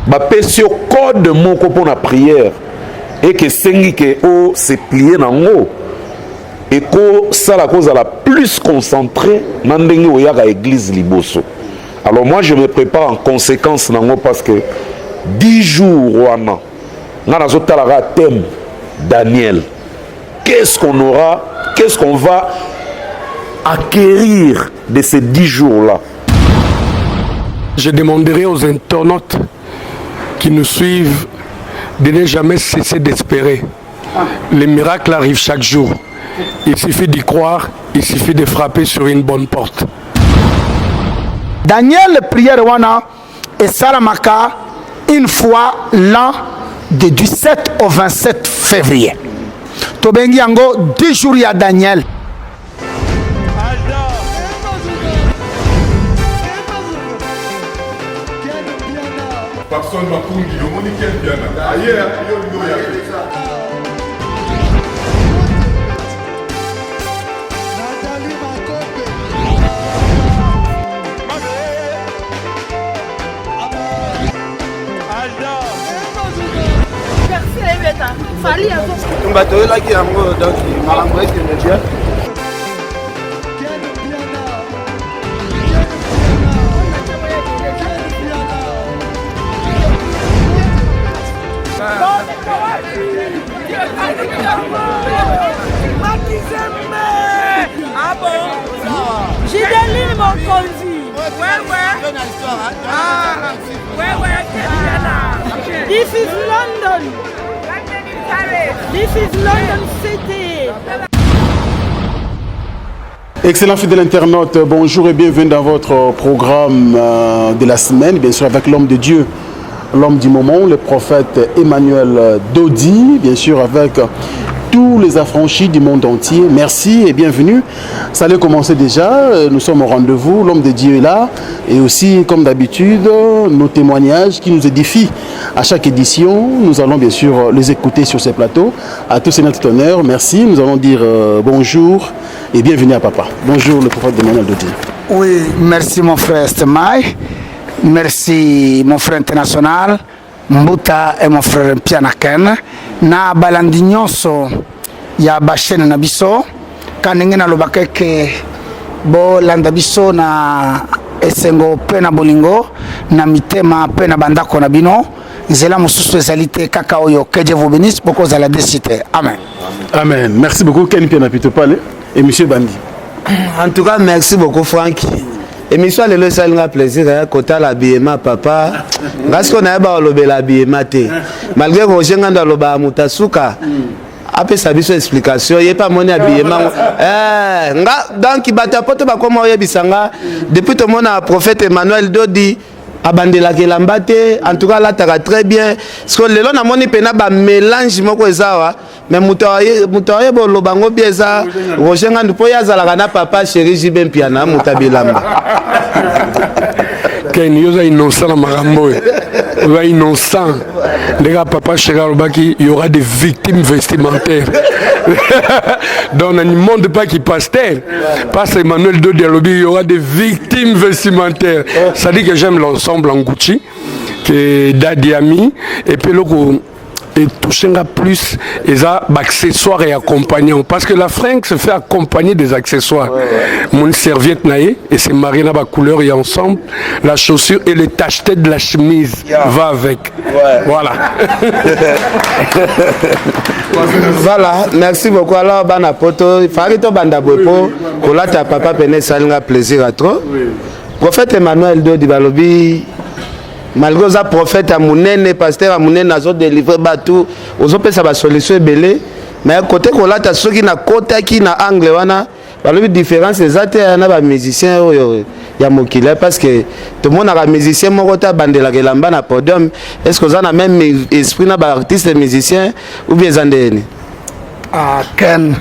bapesio code moko pour la prière et que sengi que o se plier nango et que ça la cause à la plus concentrée dans l'église liboso. Alors moi je me prépare en conséquence nango parce que 10 jours wana na zotalara thème Daniel. Qu'est-ce qu'on aura, qu'est-ce qu'on va acquérir de ces 10 jours-là? Je demanderai aux internautes qui nous suivent de ne jamais cesser d'espérer. Les miracles arrivent chaque jour. Il suffit d'y croire, il suffit de frapper sur une bonne porte. Daniel, prière wana et Salamaka, une fois l'an de 17 au 27 février. Tobengi yango 10 jours ya Daniel. Personne m'a conduit, le monde est bien. Ailleurs, J'ai mon conduit. This is London. This is London City. Excellent fidèle internaute, bonjour et bienvenue dans votre programme de la semaine, bien sûr avec l'homme de Dieu, l'homme du moment, le prophète Emmanuel Dodi, bien sûr avec tous les affranchis du monde entier. Merci et bienvenue. Ça allait commencer déjà, nous sommes au rendez-vous, l'homme de Dieu est là et aussi comme d'habitude nos témoignages qui nous édifient à chaque édition. Nous allons bien sûr les écouter sur ces plateaux. À tous ces notre honneur, merci. Nous allons dire bonjour et bienvenue à papa. Bonjour le prophète Emmanuel Dodi. Oui, merci mon frère Stemai. Merci mon frère international. Mbuta et mon frère Pianaken. Na balandi nyonso ya bashene na biso kanenge na lobaka ke bo landa biso na esengo pe na bolingo na mitema pe na bandako na bino nzela mosusu ezali te kaka oyo que Dieu vous bénisse beaucoup za la décité. Amen. Amen. Merci beaucoup Ken Pianapito Palais et monsieur Bandi. En tout cas merci beaucoup Franck. Émission lelo salinga plaisir kota la biema papa parce qu'on a ba lobela biema te malgré que j'ai nganda loba mutasuka après sa biso explication il pas moni biema nga donc bata poto ba koma yebisanga depuis tout monde a prophète Emmanuel Dodi abandela kelamba te en tout cas là t'as très bien parce que lelo na moni pena ba mélange moko ezawa mais mutaye bo lobango bieza Roger ngandu po yazala na papa chéri Jibem Piana mutabilamba Ken yoza innocent na marambo yoza innocent les gars papa chéri Alobaki il y aura des victimes vestimentaires dans le monde pas qui pasteur parce Emmanuel Dodi Alobi il y aura des victimes vestimentaires ça dit que j'aime l'ensemble en Gucci que Dadi Ami et puis le et toucher plus les accessoires et accompagnants parce que la fringue se fait accompagner des accessoires. Mon serviette naïe et c'est marina ba couleur et ensemble la chaussure et le tacheté de la chemise va avec. Voilà. Voilà, merci beaucoup. Alors bana poto farito banda bopo kola ta papa pene salinga plaisir à trop. Prophète Emmanuel Dodi Balobi malgré les prophètes à Mounene, pasteur à Mounene, à délivrer bateau, aux autres ça va solution belé. Mais à côté qu'on a ceux qui na côté qui na angle wana, la différence c'est ça na ba musicien ya mokile parce que tout le monde a un musicien mokota bandela kelamba na podium. Est-ce que vous avez même esprit na ba artiste musicien ou bien zandeni? Ah Ken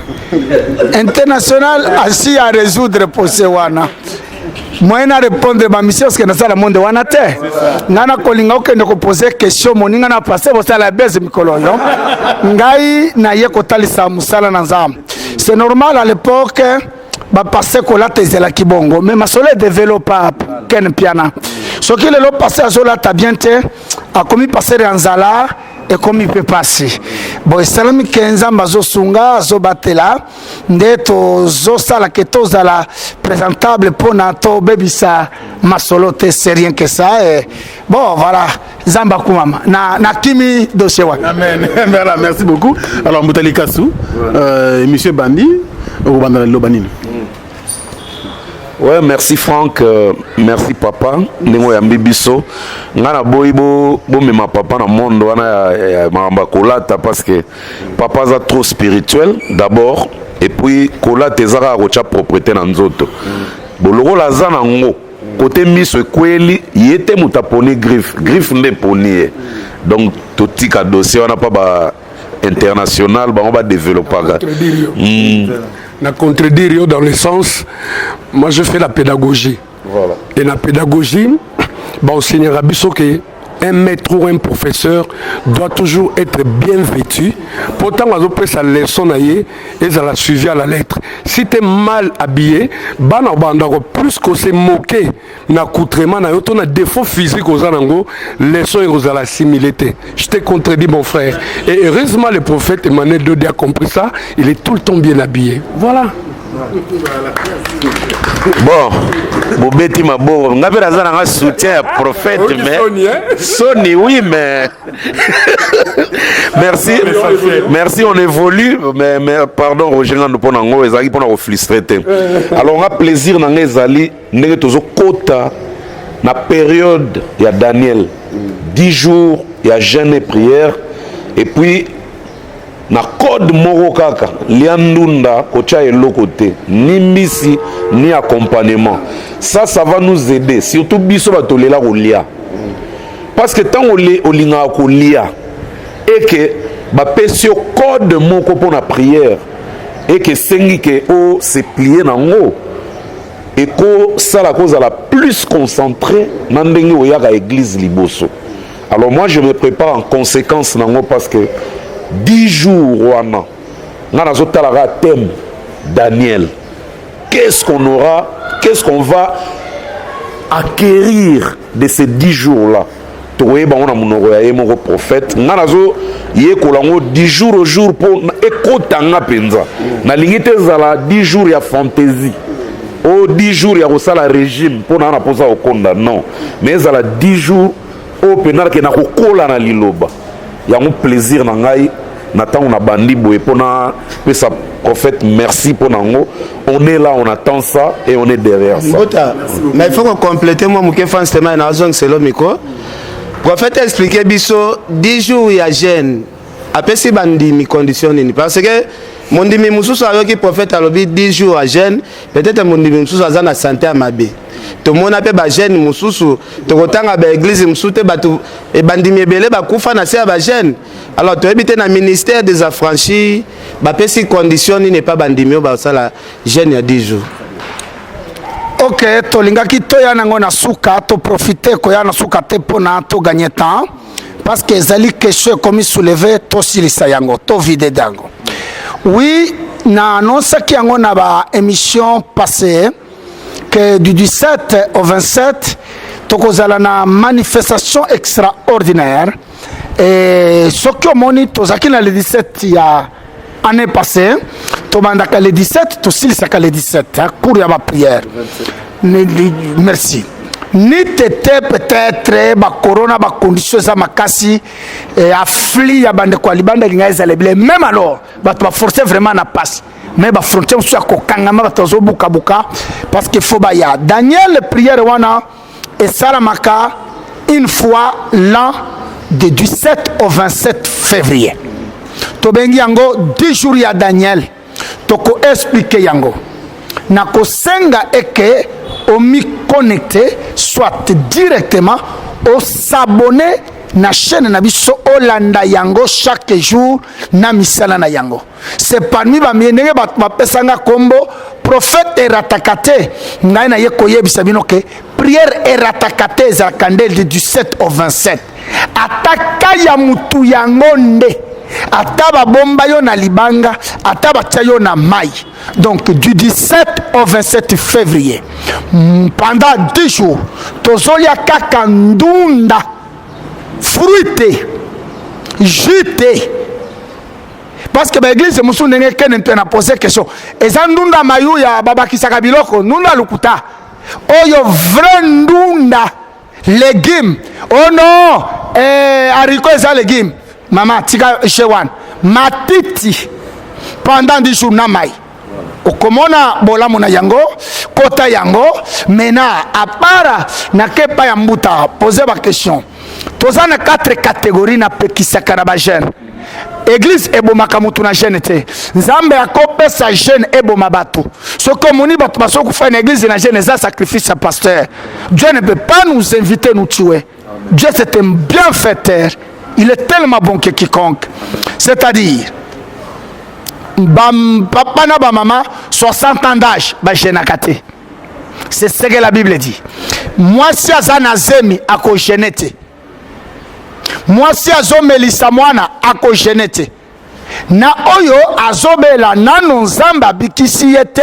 international assis à résoudre pour ce wana. Moi na répondre ma mission parce que na sala monde wana te ngana kolinga okende ko poser question moninga na passer bo sala base mikolo yo ngai na ye ko talisa musala na nzam. C'est normal à l'époque bapasse kolata ezelaki bongo mais masolo edevelopa ken piana soki lelo passe azolata bien te akomi passe ya nzala ekomi mpe pasi bon esalami ke nzambe azosunga azobatela nde tozosala ke tozala présentable mpona tobebisa masolo te c'est rien que ça et bon voilà nzambe akumama na kimi dossier wana amen. Voilà, merci beaucoup. Alors Moutali Kassou, monsieur Bandi okobanda loba nini? Ouais, merci Franck, merci papa. Ndenge oyambi biso. Nga na boyi bo mema papa na monde wana ya maramba kolata parce que papa za trop spirituel d'abord et puis kolata ezaka ko cha propriété na nzoto. Boloko la za nango côté miso ekweli yete mutaponi griffe nde poni. Donc totika dossier wana pa ba international ba on va développer. Na contredire dans le sens, moi je fais la pédagogie. Voilà. Et la pédagogie, on enseignera que un maître ou un professeur doit toujours être bien vêtu. Pourtant, on a sa leçon et ça l'a suivi à la lettre. Si tu es mal habillé, plus qu'on s'est moqué, on a défaut physique aux anango, leçon et aux la similité. Je t'ai contredit, mon frère. Et heureusement, le prophète Emmanuel Dodi a compris ça. Il est tout le temps bien habillé. Voilà. Bon, Bobeti Mabo, on avait un soutien prophète, mais Sony, oui, mais merci, on évolue, mais pardon, Roger, nous prenons Ezali pour nous frustrer. Alors on a plaisir dans Ezali, nous tous au quota, na période il y a Daniel, 10 jours, il y a jeûne et prière, et puis na code morokaka liandunda kocha eloko te ni misi ni accompagnement ça va nous aider surtout biso batolela kolia parce que tant olinga kolia et que ba pesio code moko pour la prière et que sengi que o se plier nango et ko ça la cause à la plus concentré na ndenge oyaka église liboso. Alors moi je me prépare en conséquence nango parce que 10 jours, thème Daniel. Qu'est-ce qu'on aura, qu'est-ce qu'on va acquérir de ces 10 jours-là? Tu vois, on a mon prophète. Nous avons 10 jours au jour pour écouter un penza. Na limite zala 10 jours ya fantaisie. Oh 10 jours ya la régime pour na posa au konda non. Mais zala 10 jours au penal ke na kokola na liloba. Il y a un plaisir dans ngai Nathan on a bandi boé pour na sa prophète merci pour nango on est là on attend ça et on est derrière ça. Mais il faut qu'on complète moi mouké fan semaine na zone selo miko prophète expliquer biso 10 jours il y a jeûne après si bandi mi conditionne parce que mon dimi mususu ayoki prophète alobi 10 jours à jeûne peut-être mon dimi mususu azana santé à mabe. Tout le monde a fait jeune mususu to kotanga ba église musute batu e bandimi ebele ba kufa na se ba jeune alors to habiter na ministère des affranchis ba pesi condition n'est pas bandimi ba sala jeune ya 10 jours. OK to lingaki to ya nango na suka to profiter ko ya na suka te pona to gagner temps parce que zali question comme soulever to silisa yango to vide dango. Oui na annonce ki yango na ba émission passée que du 17 au 27, tokozala na manifestation extraordinaire. Et ce qui est moni, tozaki na le 17 il y a année passée, tomandaka le 17, tosilsaka le 17, pour ya ma prière. Merci. Ni tete peut-être ba corona ba conditions za makasi affli ya bande kwa libanda linga ezalebele même alors ba forcer vraiment na passe. Mais la frontière soit kokangama batazo buka buka parce qu'il faut baya Daniel prière wana et salamaka une fois l'an de 17 au 27 février to bengi yango 10 jours ya Daniel to ko expliquer yango na ko senga eke au mi connecté soit directement au s'abonner na chaîne na biso Olanda yango chaque jour na misala na yango. C'est parmi ba mienenge ba pesanga kombo prophète eratakate ngai na yeko yebisa bino ke prière eratakate za candele du 17 au 27 ataka ya mutu yango nde ata babomba yo na libanga, ata batia yo na mai. Donc du 17 au 27 février, pendant 10 jours, tozolia kaka ndunda, fruité, jeté. Parce que l'église musu ndenge kene mpe na poser question. Eza ndunda mayu ya babakisaka biloko, ndunda lukuta. Oyo vrai ndunda, légumes. Oh non, haricot eza légumes. Maman tika chewan. Matiti pendant 10 jours na mai. Okomona bolamu na yango, kota yango, mena apara na kepa ya mbuta, poser ba question. Toza na 4 catégories na pekisaka na ba jeune. Église ebomaka mutu na jeune te. Nzambe akopesa jeune eboma batu. Soko moni batu basoko fa une église na jeune za sacrifice à pasteur. Dieu ne peut pas nous inviter nous tuer. Dieu c'est un bienfaiteur. Il est tellement bon que quiconque. C'est-à-dire papa na ba maman 60 ans d'âge ba jeune akate. C'est ce que la Bible dit. Moi si azana zemi ako jeune te. Moi si azomelisa mwana ako genete na oyo azobela nano nzamba bikisi yete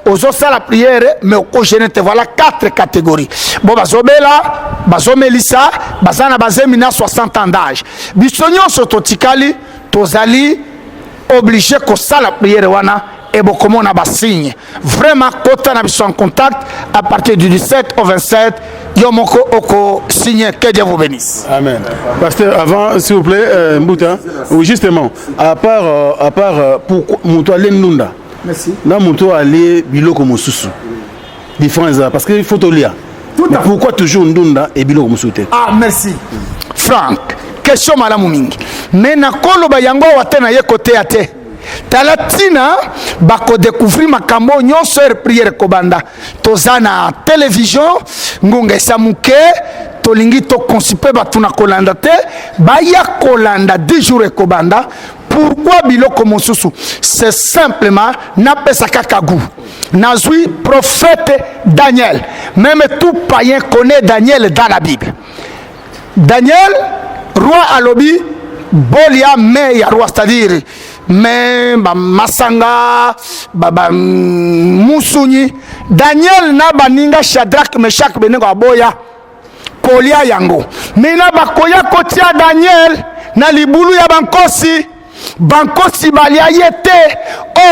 ozosa la prière mais oko genete. Voilà 4 catégories. Bon bazobela bazomelisa bazana bazemi na 60 ans d'âge. Bisonyo sototikali tozali obligé ko sala prière wana et beaucoup de monde signe. Vraiment, quand on a en contact, à partir du 17 au 27, Yomoko Oko signe. Que Dieu vous bénisse. Amen. Pasteur, avant, s'il vous plaît, Mbouta, oui, justement, à part pour Mouto aller Nunda. Merci. Là, Mouto aller Biloko Moussousou. Différence, parce qu'il faut lire. Mais pourquoi toujours Nunda et Biloko Moussouté? Ah, merci. Franck, question Madame Mingi. Mais na kolo ba yango watena ye côté ate. Talatina bako découvrir makambo nyonso prière kobanda tozana télévision ngunga samuke tolingi to consiper batuna kolanda te baya kolanda 10 jours kobanda. Pourquoi biloko mosusu? C'est simplement na pesa kakagu nazui prophète Daniel. Même tout païen connaît Daniel dans la Bible. Daniel roi alobi bolia me ya roi, c'est-à-dire mais masanga baba musuni Daniel na baninga Shadrach Meshach Abednego aboya kolia yango mais na bakoya kotia Daniel na libulu ya bankosi balia yete.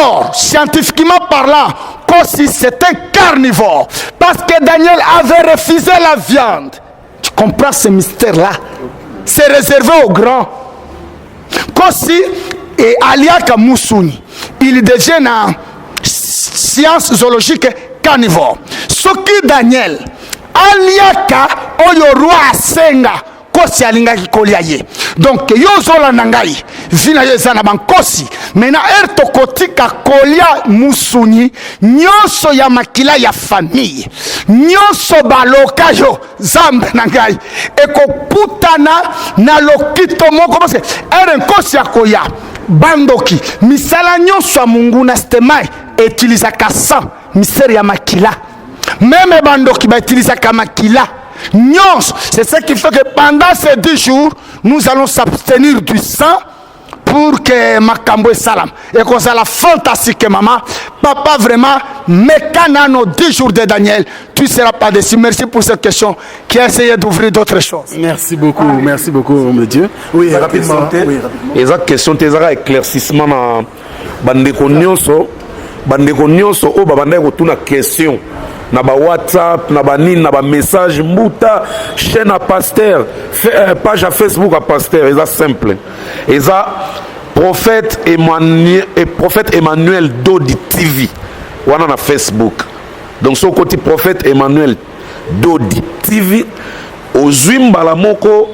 Or scientifiquement parlant kosi c'est un carnivore parce que Daniel avait refusé la viande. Tu comprends ce mystère là? C'est réservé aux grands. Kosi et Aliaka Mousouni, il devient en science zoologique carnivore. Ce qui Daniel, Aliaka oyo roi Senga, Kosi alinga ki koliaye. Donc yozola nangai, vina yezana bankosi, mena erto kotika kolia Mousouni, nyoso ya makila ya famille, nyoso baloka yo zambe nangai, eko putana na lokito moko parce que erenkosi akoya. Bandoki misala nyonso munguna stemai utilisaka sang mystère ya makila. Même bandoki ba utilisaka makila nyonso. C'est ce qui fait que pendant ces 10 jours nous allons s'abstenir du sang pour que makambo salam et qu'on soit la fantastique maman papa vraiment mécana nos 10 jours de Daniel. Tu ne seras pas déçu. Merci pour cette question qui a essayé d'ouvrir d'autres choses. Merci beaucoup, mon Dieu. Oui, rapidement. Et cette question, tu as éclaircissement dans bandeko nyonso o babandeko tuna question na ba WhatsApp na ba nini na ba message mbuta chaîne à pasteur page à Facebook à pasteur eza simple eza prophète Emmanuel Dodi TV wana na Facebook. Donc ce côté prophète Emmanuel Dodi TV ozwi mbala moko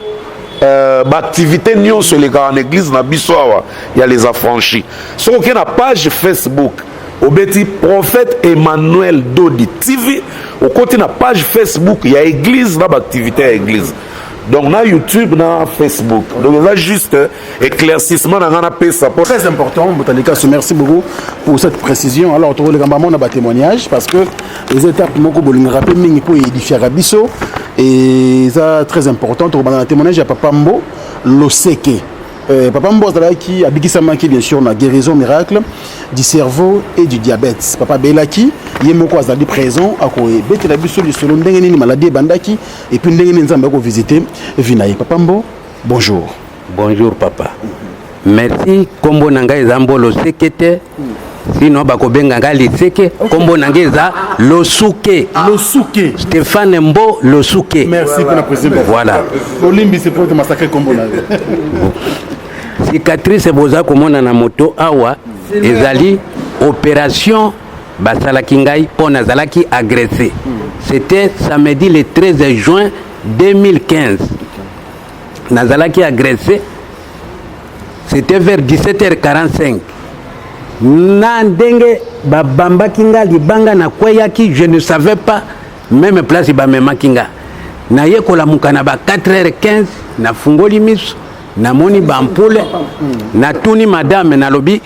activité nyonso eleka en église na biso awa ya les affranchis. Soki na page Facebook obeti prophète Emmanuel Dodi TV au côté na page Facebook ya église na activité ya église. Donc na YouTube na Facebook. Donc là juste éclaircissement na ngana pesa pour très important. Botalika, merci beaucoup pour cette précision. Alors on le gambamon na ba témoignage parce que les étapes moko bolinga rappeler mingi pour édifier Rabiso et ça très important. On ba témoignage ya papa Mbo Loseke. Papa Mbozalaki a Bikisamaki, bien sûr, on a guérison miracle du cerveau et du diabète. Papa Belaki, Yemoko Azali présent, à quoi bête la busso du solo ndengeni maladie bandaki, et puis ndengeni nzamba ko visiter Vinaye. Papa Mbo, bonjour. Bonjour papa. Merci. Kombo nanga ezambo lo sekete. Sinon bakobenga ngali seke. Kombo nanga eza lo suke. Lo suke. Stéphane Mbo lo suke. Merci pour la présentation. Voilà. Olimbi c'est pour te massacrer Kombo nanga. Cicatrice boza komona na moto awa ezali opération basalaki ngai po nazalaki agressé. C'était samedi le 13 juin 2015. Nazalaki agressé. C'était vers 17h45. Na ndenge babamba kinga libanga na kweyaki, je ne savais pas même place bamema kinga. Na yekola mukana ba 4h15 na fungoli miso. Na moni bampule na tuni madame na lobi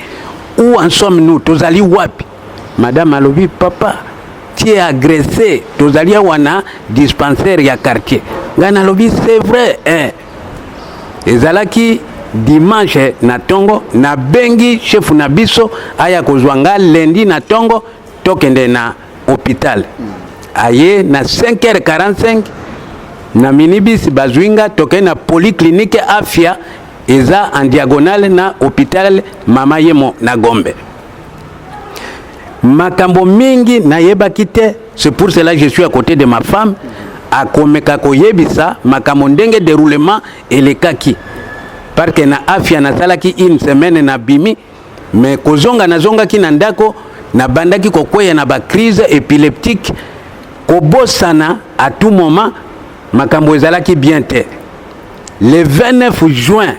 où en sommes-nous tozali wapi madame alobi papa tu es agressé tozali wana dispensaire ya quartier ngana lobi c'est vrai hein ezalaki dimanche na tongo na bengi chef na biso aya kozwanga lundi na tongo tokende na hôpital aye na 5h45 na minibus bazwinga toke na polyclinique Afia eza en diagonale na hôpital Mama Yemo na Gombe. Makambo mingi na yebaki te, c'est pour cela que je suis à côté de ma femme akomeka koyebisa makambo ndenge déroulement elekaki parce que na Afia na salaki une semaine na bimi mais kozonga na zonga ki na ndako na bandaki kokweya na ba crise épileptique kobosana à tout moment. Makambo ezalaki bien te. Le 29 juin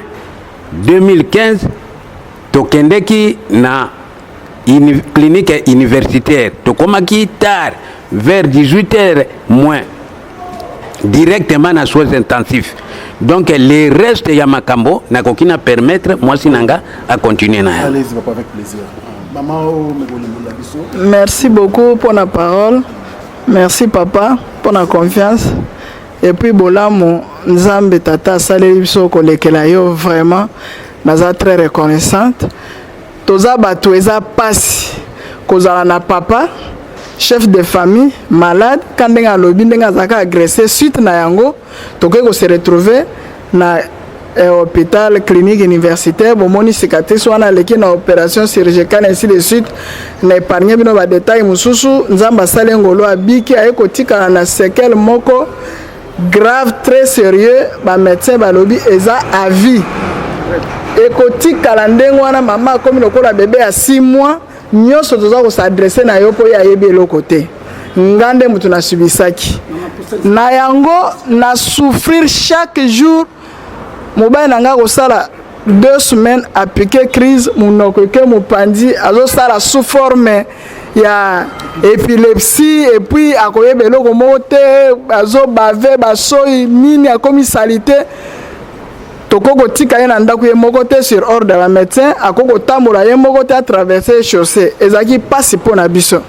2015, tokendeki na clinique universitaire. Tokomaki tard, vers 18h moins, directement na soins intensifs. Donc les restes ya makambo na kokina permettre moi sinanga à continuer na. Allez-y papa avec plaisir. Maman merci beaucoup pour la parole. Merci papa pour la confiance. Et puis Bolamo Nzambe Tata Salé biso kolekela yo vraiment naza très reconnaissante. Toza bato eza pasi kozala na papa chef de famille malade quand ndenga lobi ndenga zaka agressé suite na yango toke ko se retrouver na hôpital clinique universitaire bomoni cicatrice wana leki na opération chirurgicale ainsi de suite na épargner bino ba détails mususu Nzamba Salé ngolo abiki ayeko tika na séquelle moko grave très sérieux ba médecin balobi eza à vie ekoti kalandeng wana mama comme lokola bébé à 6 mois nyonso toza ko s'adresser na yo po ya yebi eloko te ngande mutu na subisaki na yango na souffrir chaque jour mobile nanga ko sala 2 semaines à piquer crise munoko ke mopandi azo sala sous forme ya épilepsie et puis akoyeba eloko moko te azo bave basoi nini akomi salité tokoko tika ye na ndako ye moko te sur ordre ya médecin akoko tambola ye moko te à traverser chaussée ezaki pasi mpo na biso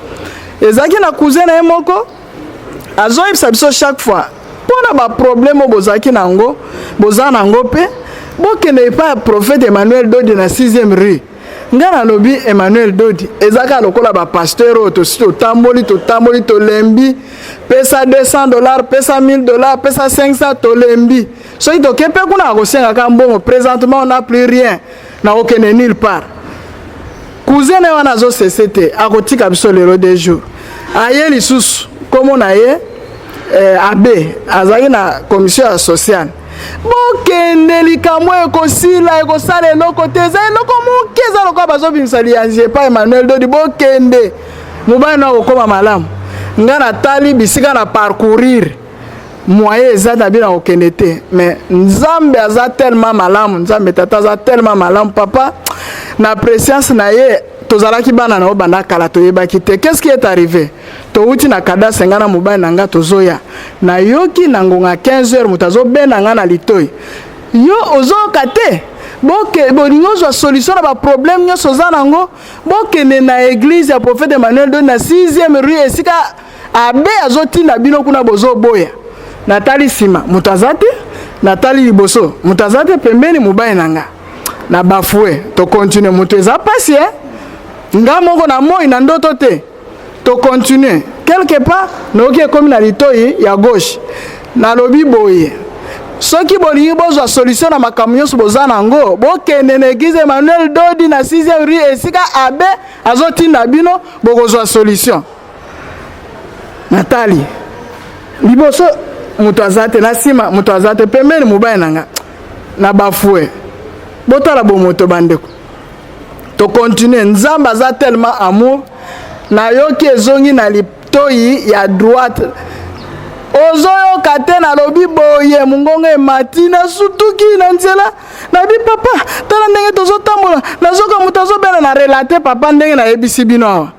ezaki na cousin na ye moko azoyebisa biso chaque fois mpo na baproblème oyo bozalaki nango boza nango mpe bokende epai ya prophète Emmanuel Dodi na 6e rue nga nalobi Emmanuel Dodi ezaka lokola bapasteur oyo totamboli tolembi pesa $200 pesa $1000 pesa 500 tolembi soki toke mpe kuna akosengaka mbongo présentement on n'a plus rien na okende nulle part cousin na ye wana azosese te akotika biso lelo 2 jours aye lisusu komo na ye abe azalaki na commission ya sociale bokende likambo ekosila ekosala eloko te eza eloko moke eza lokola bazobimisa lianzi epai Emmanuel Dodi bokende mobali na kokoma malamu nga natali bisika na parcourir moyen eza na bino kokende te mais Nzambe aza tellement malamu Nzambe Tata aza tellement malamu papa na préscience na ye tozalaki bana na obanda kala toyebaki te qu'est-ce qui est arrivé touti na kada sengana mobali nanga tozoya na yoki na ngonga 15h mutazo bena nga na litoi yo ozoka te boke bolingo zo solution na ba problème nyonso za nango bokende na église ya prophète Emmanuel Dodi na 6e rue esika abe azotinda bino kuna bozo boya natali sima mutazate natali liboso mutazate pembeni mobali nanga na bafoué to continuer moto eza pasi nga moko na moi na ndoto te to continuer quelque part noki ekomi na litoi ya gauche na lobi boye soki bolingi bozwa solution na makambo nyonso boza nango bokende na église Emmanuel Dodi na 6e rue esika abe azotinda bino bokozwa solution Natali liboso moto aza te na nsima moto aza te pembeni mobali nanga na bafoué botala bomoto bandeko to continue nzambe aza tellement amour na yoki ezongi na litoi ya droite ozoyoka te na lobi boye mongongo emati na sutuki na nzela na bi papa tala ndenge tozotambola nazoka moto azobela na relate papa ndenge nayebisi bino awa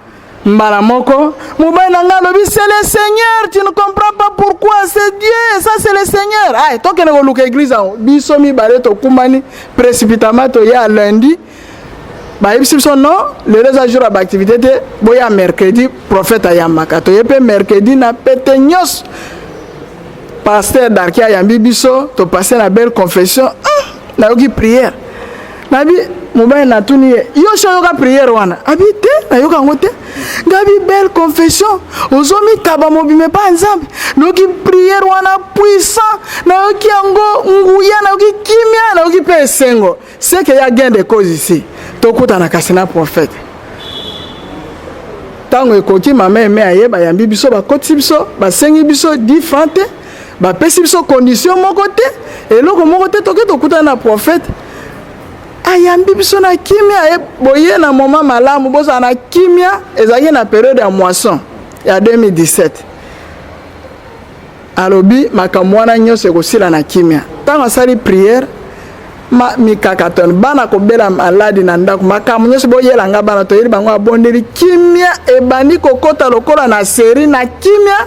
mbala moko mobali na nga lobi c'est le Seigneur, tu ne comprends pas pourquoi, c'est Dieu, ça c'est le Seigneur. Ay tokende koluka église biso mibale tokumbani précipitamment toya lundi bayebisi biso non le reste jour d'activité te boya mercredi prophète ayambaka toyepe mercredi na pete nyos pasteur Darkia yambi biso to passer na belle confession na yoki prière nabi mobali na tuni yo shoyoka prière wana abi te na yoka ngote ngabi belle confession ozomi taba mobime pa nzambe noki prière wana puissant na yoki yango nguya na yoki kimia na yoki pe sengo c'est que y a gain de cause ici tokuta na kasina prophète tango ekoki mama eme ayeba yambi biso bakoti biso basengi biso différente bapesi biso condition moko te eloko moko te toke tokuta na prophète ayambi biso na kimia boye na moment malamu boza na kimia ezaki na période ya moisson ya 2017 alobi makambo wana nyonso ekosila na kimia ntango asali prière mikakaton bana kobela maladi na ndako makambo nyonso boyelanga bana toyeli bango abondeli kimia ebandi kokota lokola na série na kimia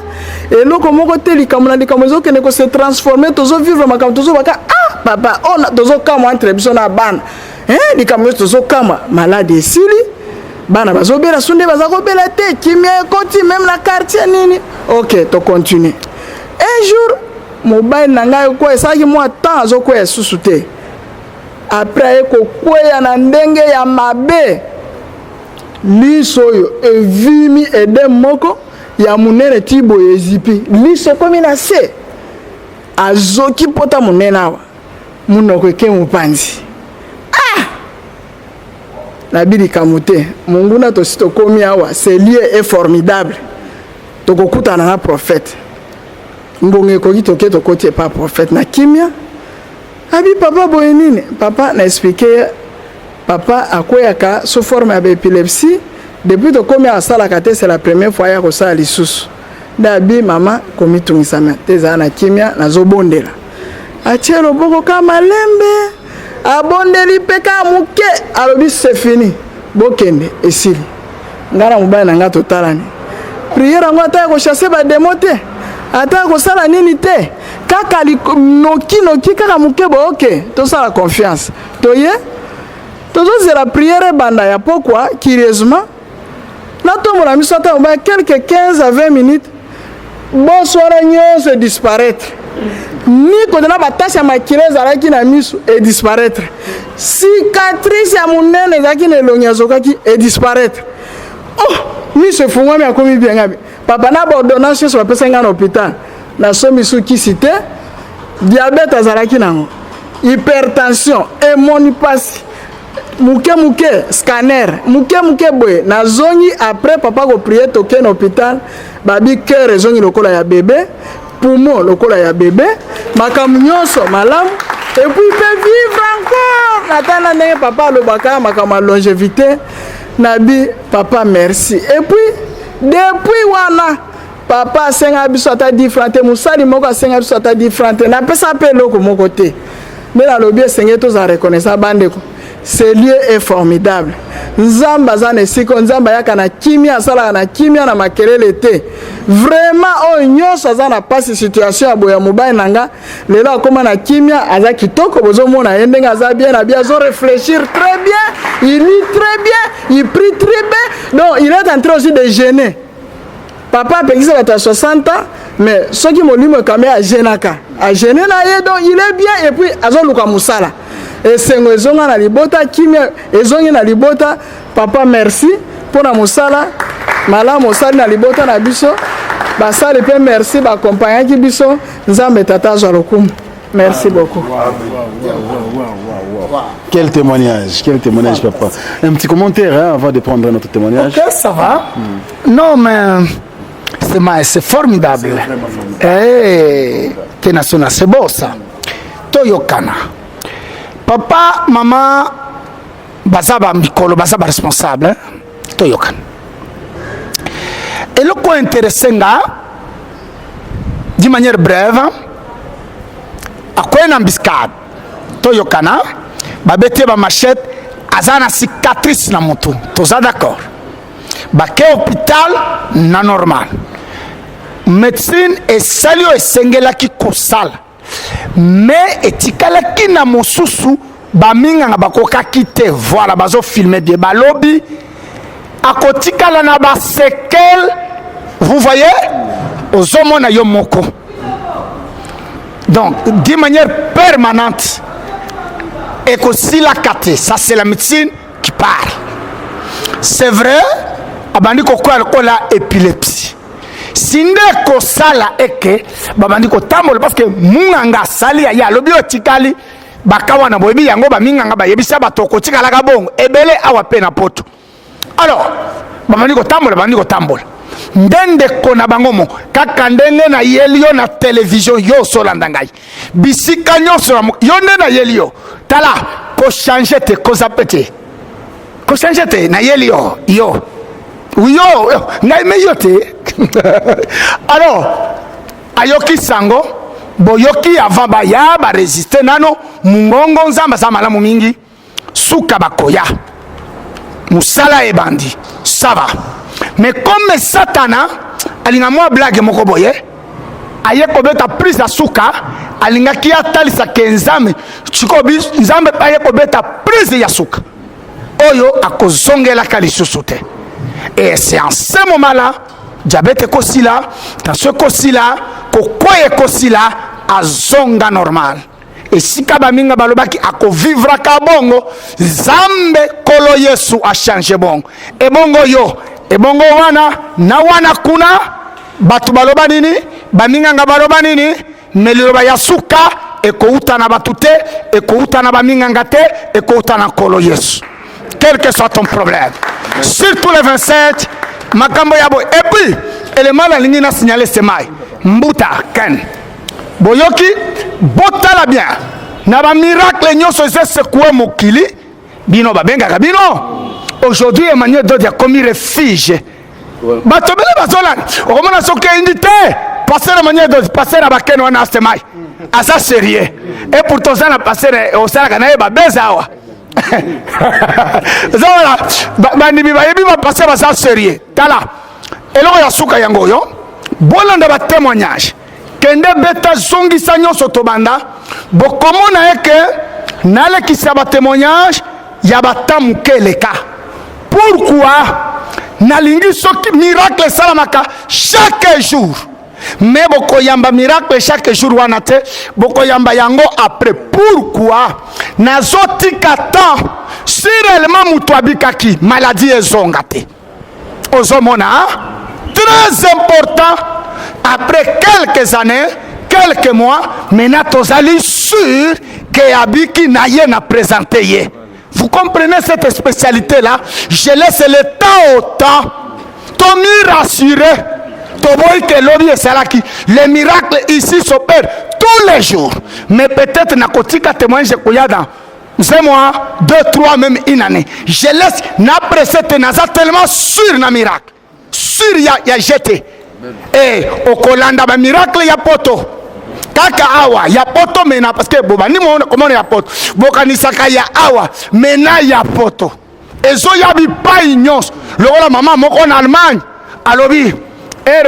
eloko moko te likambo na likambo ezokende kose transformer tozovivre makambo tozobaka papa ona tozokama entre biso na bana likambo nyonso tozokama maladi esili bana bazobela sunde baza kobela te kimia ekoti même na quartier nini ok to continue un jour mobile na ngai ko esaki mwa temps azokoya susu te après ekokweya na ndenge ya mabe liso oyo evimi ede moko ya munene tibo ezipi liso komi na se azoki pota munene awa munoko eke mopanzi nabilika mute munguna tosi tokomi awa ce lieu est formidable tokokutana na prophète mbongo ekoki toke tokoti epa prophète na kimia abi papa boye nini papa na expliqué papa akoyaka sous forme ya épilepsie depuis tokomi asalaka te c'est la première fois ya kosala lisusu dabi mama komitungisama te ezala na kimia nazobondela atie loboko ka malembe abondeli mpe ka moke alobi c'est fini bokende esili ngai na mobali na ngai totalani priere yango ata ya kochasse bademo te ata ya kosala nini te kaka noki kaka moke boyoke tosala confiance toye tozozela priere ebanda ya pokwa curieusement natombola miso ata mobali quelque 15 à 20 minutes boswara nyonso disparaître ni kote na batasi ya makila ezalaki na miso edisparaître cicatrice ya monene ezalaki na elongi azokaki edisparaître miso efungwami akomi biengabi papa na baordonnance nyonso bapesa ngai na hôpital nasomi sukisi te diabete azalaki nango hypertension emoni pasi muke scanner muke boye nazongi après papa koprie toke na hôpital babi cœur ezongi lokola ya bébé poumon lokola ya bébé makambo nyonso malamu et puis il peut vivre encore natana ndenge papa alobaka makambo ya longévité nabi papa merci et puis depuis wana papa asenga biso ata différente musali moko asenga biso ata différente napesa mpe eloko moko te nde nalobi esenge tozala reconnaissant bandeko ce lieu est formidable nzambe aza na esika nzambe ayaka na kimia asalaka na kimia na makelele te vraiment oyo nyonso aza na pasi situation ya boye ya mobali na nga lelo akóma na kimia aza kitoko bozomona ye ndenge aza bien na bien azoréfléchir très bien il lit très bien il prie très bien donc il est en train aussi de gêner papa apekisa bato ya 60 ans mais soki molimo ekame agénaka agéne na ye donc il est bien et puis azoluka mosala esengo ezonga na libota kimia ezongi na libota papa merci mpona mosala malamu osali na libota na biso basali mpe merci bakompagnaki biso nzambe tata azwa lokumu merci beaucoup. Quel témoignage, papa. Un petit commentaire hein, avant de prendre notre témoignage. Ok, ça va. Non, mais c'est formidable. T'es national, c'est beau ça. Toyokana. Papa, maman, bazaba mikolo, bazaba responsable. Toyokana. Et le point intéressant, d'une manière brève, à quoi une embuscade? Toyokana. Babete ba machette azana cicatrice na moto toza d'accord bake hôpital na normal médecine esalio esengelaki kosala mais etikalaki na mosusu baminga nga bakokaki te voilà bazo filmer bien balobi akotikala na ba séquelles vous voyez ozomona yo moko donc d'une manière permanente. Et que si la cate, ça c'est la médecine qui parle. C'est vrai, abandi ko la épilepsie. Sinde ko sala eke, babandi ko tambol parce que munganga sali ya lobi otikali bakawa na boyebi yango ba minganga ba yebisa batoko tikala ka bongo ebele awa pe na poto. Alors, babandi ko tambola. Ndende kona bangomo kaka ndenge na yelio na télévision yo solanda ngai bisika nyonso yo nde na yelio tala ko changer te ko zapete ko changer te na yelio yo ngai me yo te alors ayoki sango boyoki avant baya ba résister nano mungongo nzamba za malamu mingi suka bakoya musala ebandi ça va. Mais comme Satana, alinga moi blague moko boye, aye kobeta prise à souka, alinga ki atali sa kenzame, chikobi nzambe aye kobeta prise ya souka. Oyo akozongela kalisosute. Et c'est en ce moment-là, diabète kosila, tension kosila, kokoye kosila, azonga normal. Et si kabaminga balobaki ako vivra ka bongo, zambe kolo Yesu a changé bon. Et bongo yo. Et bongo wana na wana kuna batu baloba nini baminga nga baloba nini meliroba ya suka eko uta na batute eko uta na baminga ngate eko uta na kolo Yesu quel que soit ton problème surtout les 27 makambo yabo et puis élément la ligne na signaler c'est mai mbuta ken boyoki botala bien na ba miracle nyonso se secouer mokili bino babenga ka bino. Aujourd'hui, Emmanuel Dodi a commis refuge. Batobele bazola. Okomona soke indité. Passer Emmanuel Dodi, passer à Bakeno wana astemai. Asa sérieux. Et pourtant ça na passer au sala kana ba bezawa. Zola. Bandi bi ba yebi ba passer ba sa sérieux. Tala. Eloko ya suka yango yo. Bolanda ba témoignage. Kende beta zongi sanyo sotobanda. Bokomona eke nale ki sa ba témoignage ya batamu keleka. Pourquoi nalingi soki miracle salamaka chaque jour mais boko yamba miracle chaque jour wanate boko yamba yango après pourquoi nazoti katan si réellement mutu abikaki maladie ezongate ozomona très important après quelques années quelques mois maintenant tozali sûr que abiki na ye na présenter ye. Vous comprenez cette spécialité-là? Je laisse le temps au temps. Tomi rassuré. Toboy que l'objet c'est là qui les miracles ici s'opèrent tous les jours. Mais peut-être nakotika témoignage koyada. C'est moi 2, 3 même une année. Je laisse n'après cette naza tellement sûr na miracle. Sûr ya jeté. Et au Kolanda ba miracle ya poto. Kaka awa ya poto mena parce que boba ni mo comment ya poto boka ni saka ya awa mena ya poto ezo ya bi pai nyos lokola mama moko en Allemagne alobi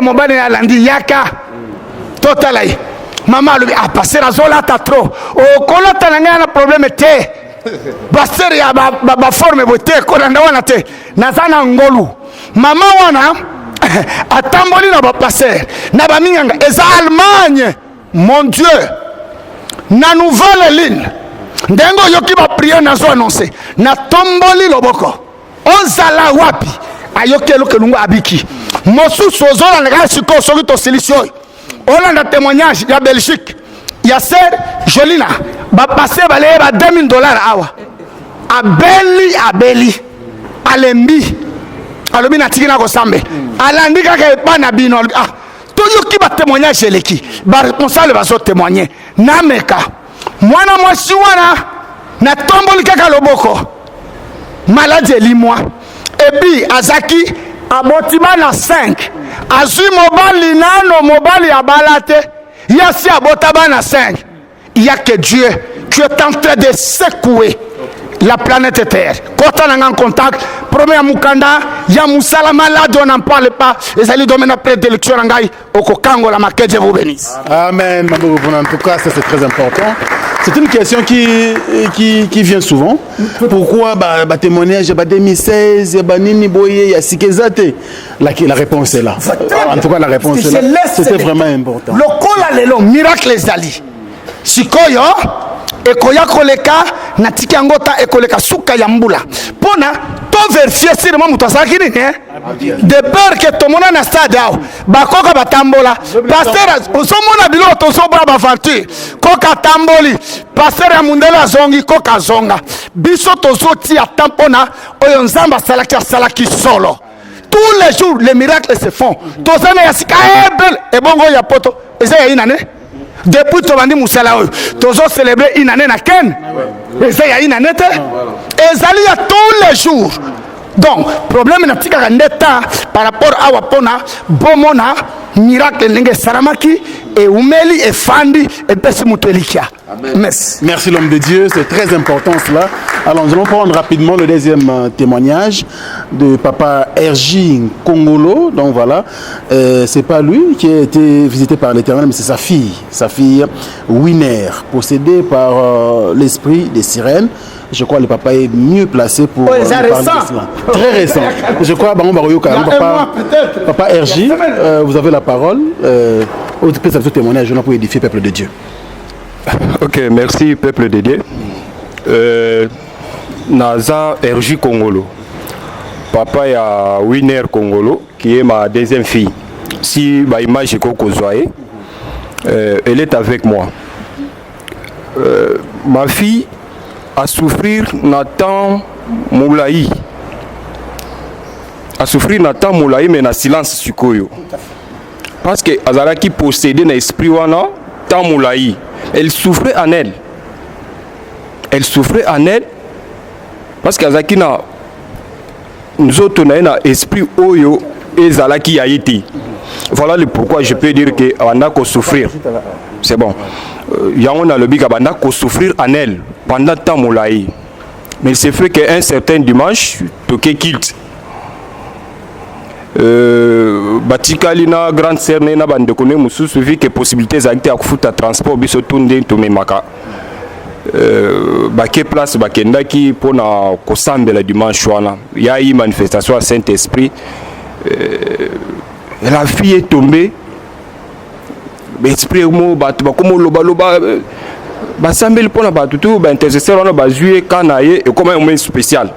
mo bane ya landi yaka totalai mama alobi a passer à zola ta trop o kola tananga na problème te passer ya ba forme bote ko na wana te na sana ngolu mama wana atamboli na ba passer na ba minganga eza Allemagne. Mon Dieu, na nouvelle ligne, ndengo yoki ba prière nazo annoncer na tomboli loboko ozala wapi ayoki eloko lungu abiki mosusu ozolanda siko soki tosilisi oyo olanda témoignage ya Belgique ya sœur Jolina bapase baleye ba $2000 awa abeli alembi alobi natiki na kosambe alandi kaka epa na bino toyoki batémoignage eleki baresponsable bazotémoigne nameka mwana mwasi wana natomboli kaka loboko maladi elimwa epi azaki aboti bana 5 azwi mobali nano mobali abala te yasi abota bana 5 il y a que Dieu qui est en train de secouer la planète Terre. Quand on est en contact, premier Mukanda, il y a Moussala malade, on n'en parle pas. Et ça lui donne après d'élection en Gaï, au Kokango, la maquette, je vous bénisse. Amen. En tout cas, ça c'est très important. C'est une question qui vient souvent. Pourquoi témoignage 2016, Nini Boye, il y a Sikezate? La réponse est là. En tout cas, la réponse est là. C'était vraiment important. Le col à l'élan, miracle les ali. Sikoyo, ekoya koleka na tikangota ekoleka suka ya mbula pona to vérifier si le mutu asaki nini de peur que to mona na stade awo bakoka batambola pasteur osomona bilo to sobra ba aventure koka tamboli pasteur ya mundela zongi koka zonga biso to zoti atampona oyo nzamba salaki solo tous les jours les miracles se font to zana ya sika ebel e bongo ya poto eza ya inane depuis Tobandi Moussala, tous célébrer une année na Ken. Et ça y a une année. Et ça y a tous les jours. Donc, problème na tika neta par rapport à Wapona, Bomona, miracle Nenge Saramaki, et Oumeli, et Fandi, et Pessimutelikia. Merci. Merci l'homme de Dieu, c'est très important cela. Alors nous allons prendre rapidement le deuxième témoignage de papa RJ Kongolo. Donc voilà, c'est pas lui qui a été visité par l'Éternel, mais c'est sa fille Winner, possédée par l'esprit des sirènes. Je crois que le papa est mieux placé pour parler de cela. Très récent. Je crois que papa RJ, vous avez la parole. Au témoignage, pour édifier le peuple de Dieu. Ok, merci peuple de Dieu. Naza RJ Kongolo. Papa ya Winner Kongolo, qui est ma deuxième fille. Si ma image est Kokozoaye, elle est avec moi. Ma fille a souffrir Nathan Moulaï. A souffrir Nathan Moulaï, mais na silence sukoyo. Parce que Azaraki possédait l'esprit wana Nathan Moulaï. Elle souffrait en elle. Elle souffrait en elle parce qu'Azaki na nous autres on a un esprit oyo et Zalaki a été. Voilà le pourquoi je peux dire que on a qu'à souffrir. C'est bon. On a le big abanda qu'à souffrir en elle pendant temps moulaï. Mais c'est fait qu'un certain dimanche, toqué kilt. Batikali na grande sœur na bande connaît musu suivi que possibilités acte à kufuta transport biso tunde to memaka. Baké place bakendaki pour na kosambela dimanche wana. Il y a eu manifestation à Saint-Esprit. La fille est tombée. Esprit mo batu bakomo loba basambeli pour na batu tout ba intercesseur wana bazué kanaye et comme un spécial.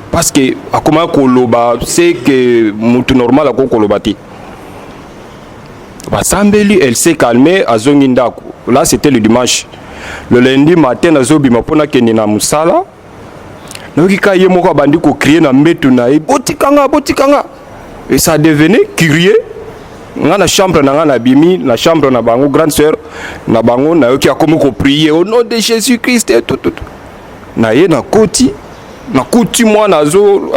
Parce que à comment koloba c'est que mutu normal ko kolobati. Basambeli elle s'est calmée à Zongindako. Là c'était le dimanche. Le lundi matin nazobi mapona kendi na musala. Noki kaye moko bandi ko crier na mbetu na e botikanga. Et ça devenait crier. Nga na chambre na nga na bimi na chambre na bango grande sœur na bango na yoki akomo ko prier au nom de Jésus-Christ et tout. Na ye na koti na kuti mwana zo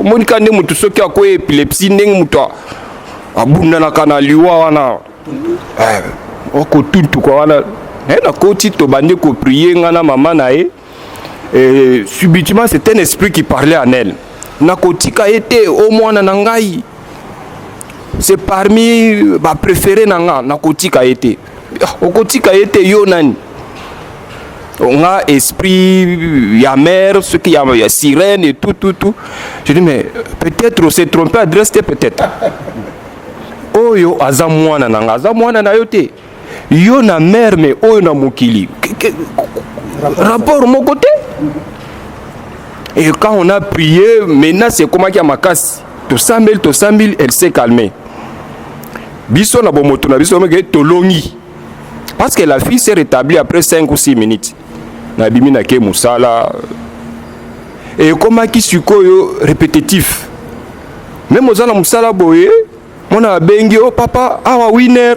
monika nde mutu soki ako epilepsie ndenge mutu abunda na kana liwa wana oko tuntu kwa wana na koti to bandi ko prier nga na maman na ye et subitement c'est un esprit qui parlait en elle na kotika été au mwana na ngai c'est parmi ma préféré nanga na kotika été okotika été yo nani on a esprit ya mère ce qui y a sirène et tout je dis mais peut-être on s'est trompé adresse peut-être oh yo aza mwana na yote yo na mère mais oyo na mokili rapport mon côté. Et quand on a prié, maintenant c'est comment qu'il y a ma casse. Tout 100 000, elle s'est calmée. Biso na bomoto na biso meke tolongi. Parce que la fille s'est rétablie après 5 ou 6 minutes. Na bimi na ke musala. Et comment qui sukoyo répétitif. Même aux ala musala boye, mon a bengi oh papa, awa winner.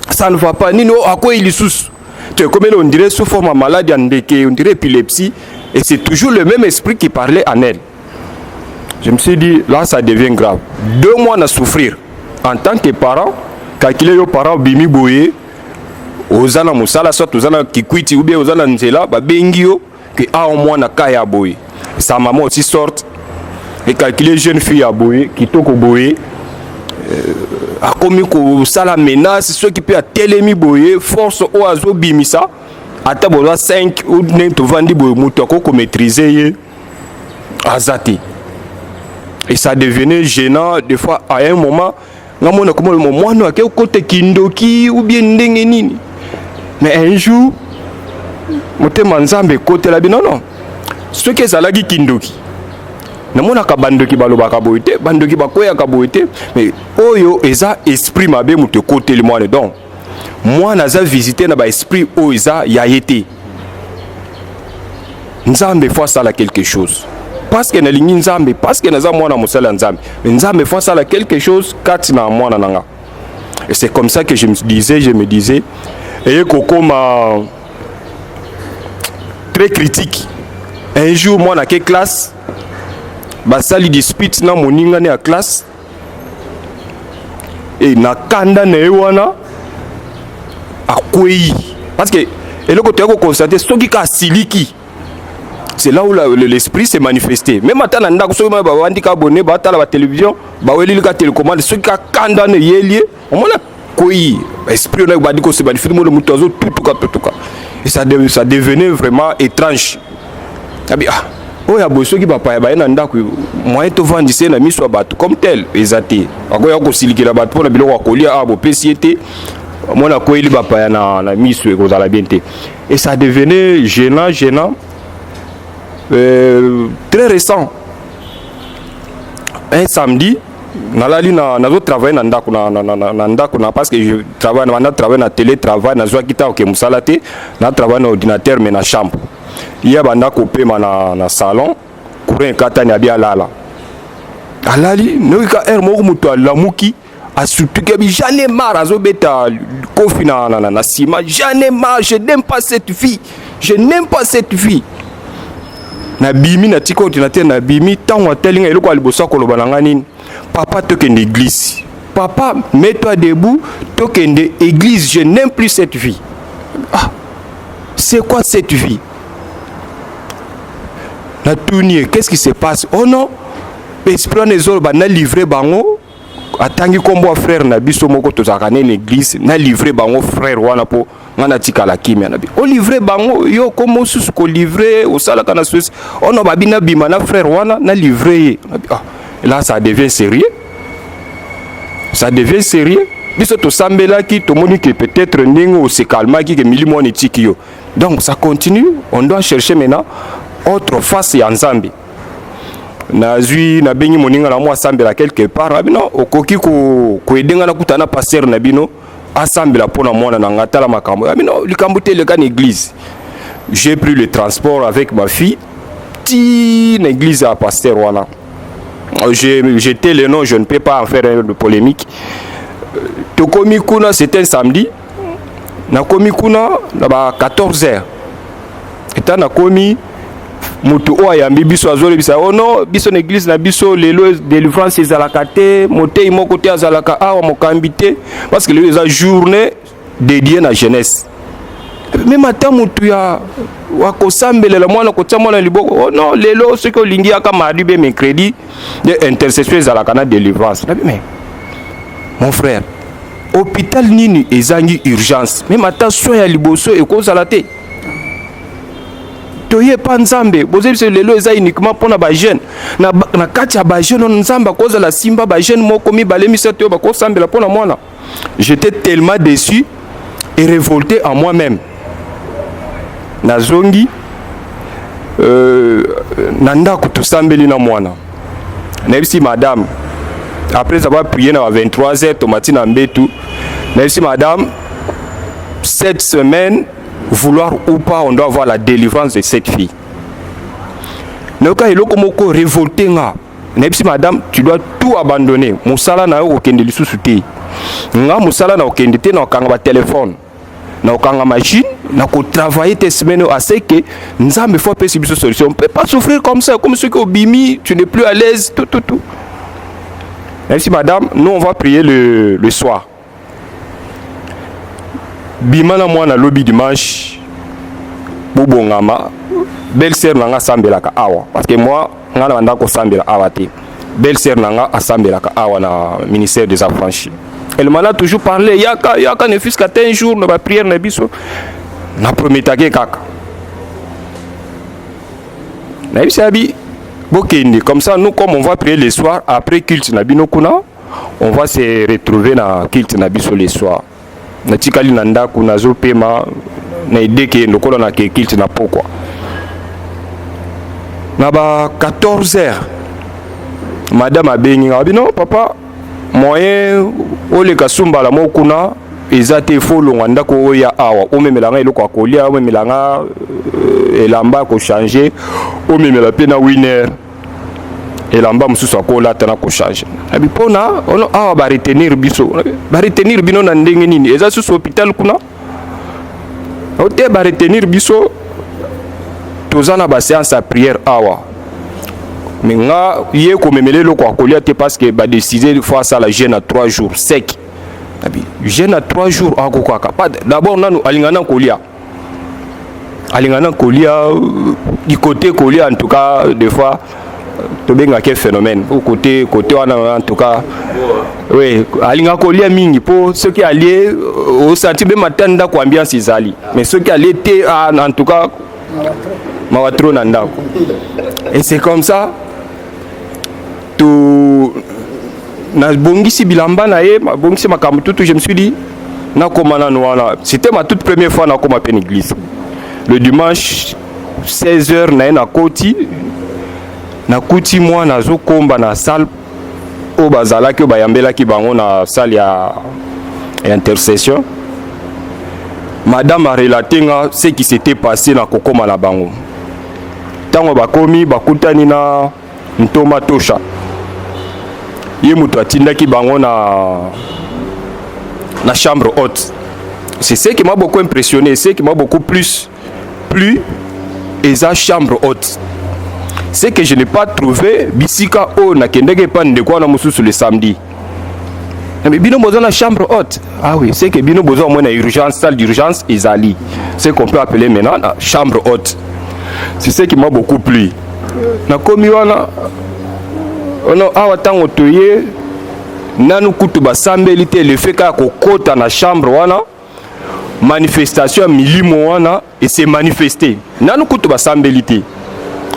Ça ne va pas. Nino à quoi il est sous. Tu es comme on dirait sous forme maladie on dirait épilepsie. Et c'est toujours le même esprit qui parlait en elle. Je me suis dit, là, ça devient grave. 2 mois à souffrir. En tant que parent, quand il est parent, bimi boye, aux ana musala, soit aux ana kikwiti, ou bien aux ana nzela, ba bengio, que a au moins na kaya boye. Sa maman aussi sorte. Et quand il est jeune fille à boye, qui toque au boye, a commis que ça la menace, ceux qui peuvent à télémi boye, force au azo bimisa. Ata bola 5 ou ne to vandi boye muto ko maîtriser azati. Et ça devenait gênant des fois à un moment ngamona comme moi no ke côté kindoki ou bien ndenge nini. Mais un jour motema nzambe côté la non non. Ce que ça la kindoki. Namona ka bandoki baloba ka boite, bandoki bakoya ka boite, mais oyo eza esprit mabe muto côté le moine donc. Moi naza visité na ba esprit oiza ya été. Nzambe fois ça la quelque chose. Parce que na lingi nzambe, parce que naza mwana musala nzambe. Mais nzambe fois ça la quelque chose kati na mwana nanga. Et c'est comme ça que je me disais et kokoma très critique. Un jour moi na quelle classe basali dispute na moninga ne à classe et na kanda na ewana akwei parce que et le côté qu'on constate ce qui a siliki c'est là où l'esprit s'est manifesté même maintenant nda ko so ba wandi ka abonné ba tala ba télévision ba weli ka télécommande ce qui a kanda na yeli on mona koi esprit na ba di ko se manifeste mo le mutozo tout cas et ça devenait vraiment étrange abi ah oya boso ki papa ba na ndako moyen to vandise na miso bato comme tel ezate akoya ko silikela bato pour na biloko akolia abo pesiete mona ko ili papa na miso e kozala bien te et ça devenait gênant très récent. Un samedi nalali na zo travailler na ndako na ndako na parce que je travaille na télétravail na zo kita OK musalate na travaille na ordinateur mais na chambre. Il y a banda coupé na salon courir katani abia lala alali no ka moko muto alamuki asutu ke bi jamais marre azo beta kofi na sima jamais marre je n'aime pas cette fille na bimi na tiko ordinateur na bimi tango telinga eloko alibosa koloba na ngani papa tokende église papa mets-toi debout tokende église je n'aime plus cette fille. Ah, c'est quoi cette fille? Na tournier, qu'est-ce qui se passe? Oh non, esprit les autres na livré bango atangi kombo frère na biso moko tozakane l'église na livré bango frère wana po ngana tika la kimia na bi o livré bango yo komo susu ko livré au sala kana susu ono babina bima na frère wana na livré ah là ça devient sérieux biso to sambela ki to moni que peut-être ndingo se calma ki ke milimo ni tiki yo donc ça continue on doit chercher maintenant autre face ya nzambe nazui na bengi moninga na moi sambela quelque part abino okoki ko edenga na kutana pasteur na bino asambela pona mwana na ngatala makambo abino likambute le kan église. J'ai pris le transport avec ma fille ti na église à pasteur wana j'étais le nom je ne peux pas en faire de polémique to komi kuna c'était un samedi na komi kuna na ba 14h eta na komi mutu o ayambi biso azole bisa oh non biso na église na biso lelo délivrance ezalaka te motei moko te azalaka awa mokambi te parce que les journée dédiée na jeunesse même ata mutu ya wakosambela mwana kotia mwana liboko oh non lelo ce que olingi aka mardi be mercredi de intercession ezalaka na délivrance mais mon frère hôpital nini ezangi urgence même ata soin ya liboso ekozala te toye pa nzambe bozebise lelo eza uniquement pona ba jeune na kati ya ba jeune nzamba koza la simba ba jeune moko mi balemi seto ba ko sambela pona mwana. J'étais tellement déçu et révolté en moi-même. Nazongi nanda kutusambeli na mwana. Nabisi madame, après avoir prié à 23h, tomati na mbetu. Nabisi madame, cette semaine, vouloir ou pas, on doit avoir la délivrance de cette fille. Noka eloko moko révolté nga. Nabisi madame, tu dois tout abandonner. Musala na yo okende lisusu te. Nga musala na okende te na okanga ba téléphone. Na okanga machine, na ko travailler tes semaines à ce que nzambe faut passer une solution. On peut pas souffrir comme ça, comme ceux qui au bimi, tu n'es plus à l'aise, tout. Merci madame, nous on va prier le soir. Bimana moi na lobby dimanche. Bobongama, belle-sœur nanga sambelaka awa parce que moi ngana banda ko sambela awa te. Belle-sœur nanga asambelaka awa na ministère des affranchis. Elle m'en a toujours parlé. Yaka ne fût qu'à un jour, na prière na biso. Na prometake kaka. Na bisabi bokende comme ça nous comme on va prier le soir après culte na bino kuna, on va se retrouver na culte na biso le soir. Na tikali na ndaku na zo pema na ideke ndokola na ke culte na pokwa. Na ba 14h. Madame abengi ngabi non papa moyen ole kasumba la mokuna ezate folo nganda ko ya awa o memelanga eloko akolia o memelanga elamba ko changer o memela pena winner elamba mususu akola tana ko changer abi pona ono awa ba retenir biso ba retenir bino na ndenge nini eza susu hôpital kuna o te ba retenir biso tozana ba séance à prière awa. Mais nga yé ko memele loko akolia te parce que ba décider fois ça la jeûne à 3 jours sec. Jeûne à 3 jours akokaka. D'abord nanu alingana kolia. Alingana kolia du côté kolia en tout cas des fois to benga quel phénomène au côté en tout cas oui alinga kolia mingi pour ceux qui allaient au senti même matanda ko ambiance izali mais ceux qui allaient en tout cas mawatro nanda. Et c'est comme ça na bongisi bilamba na ye bongisi makambo tout je me suis dit na komana noana c'était ma toute première fois na koma pen église le dimanche 16h na koti na kuti moi na zo komba na salle o bazala ki bayambela ki bango na salle ya intercession. Madame a relaté ce qui s'était passé na kokoma na bango tango bakomi bakutani na ntoma tosha ye mutu atindaki bango na chambre haute. C'est ce qui m'a beaucoup impressionné, c'est qui m'a beaucoup plu et sa chambre haute. C'est que je n'ai pas trouvé bisika o na kendeke pan de quoi na mususu le samedi. Mais bino besoin la chambre haute. Ah oui, c'est que bino besoin moins na urgence, salle d'urgence ezali. C'est qu'on peut appeler maintenant la chambre haute. C'est ce qui m'a beaucoup plu. Na komi wana ono awa tango toye nanu kutu basambeli te le fait ka kokota na chambre wana manifestation milimo wana et c'est manifesté nanu kutu basambeli te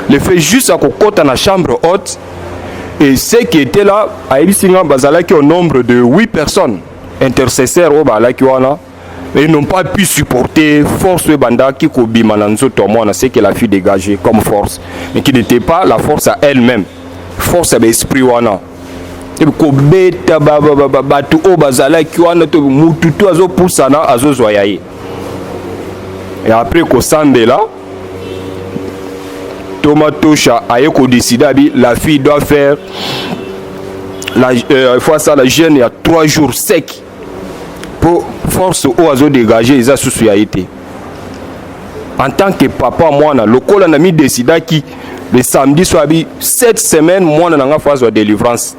le fait juste à kokota na chambre haute et ceux qui étaient là a ebisinga bazalaki au nombre de 8 personnes intercesseurs o balaki wana et ils n'ont pas pu supporter force banda qui kobima na nzoto mwana c'est que la fille dégagée comme force mais qui n'était pas la force à elle-même. Force à l'esprit wana et ko beta batu o bazala ki wana to mutu to azo pusana azo zoyaye et après ko sambela tomatosha aye ko décider bi la fille doit faire la fois ça la jeûne il y a 3 jours sec pour force o azo dégager les asusu ya été en tant que papa moi na lokola na mi décider qui le samedi soir, cette semaine, moi, je suis phase de délivrance.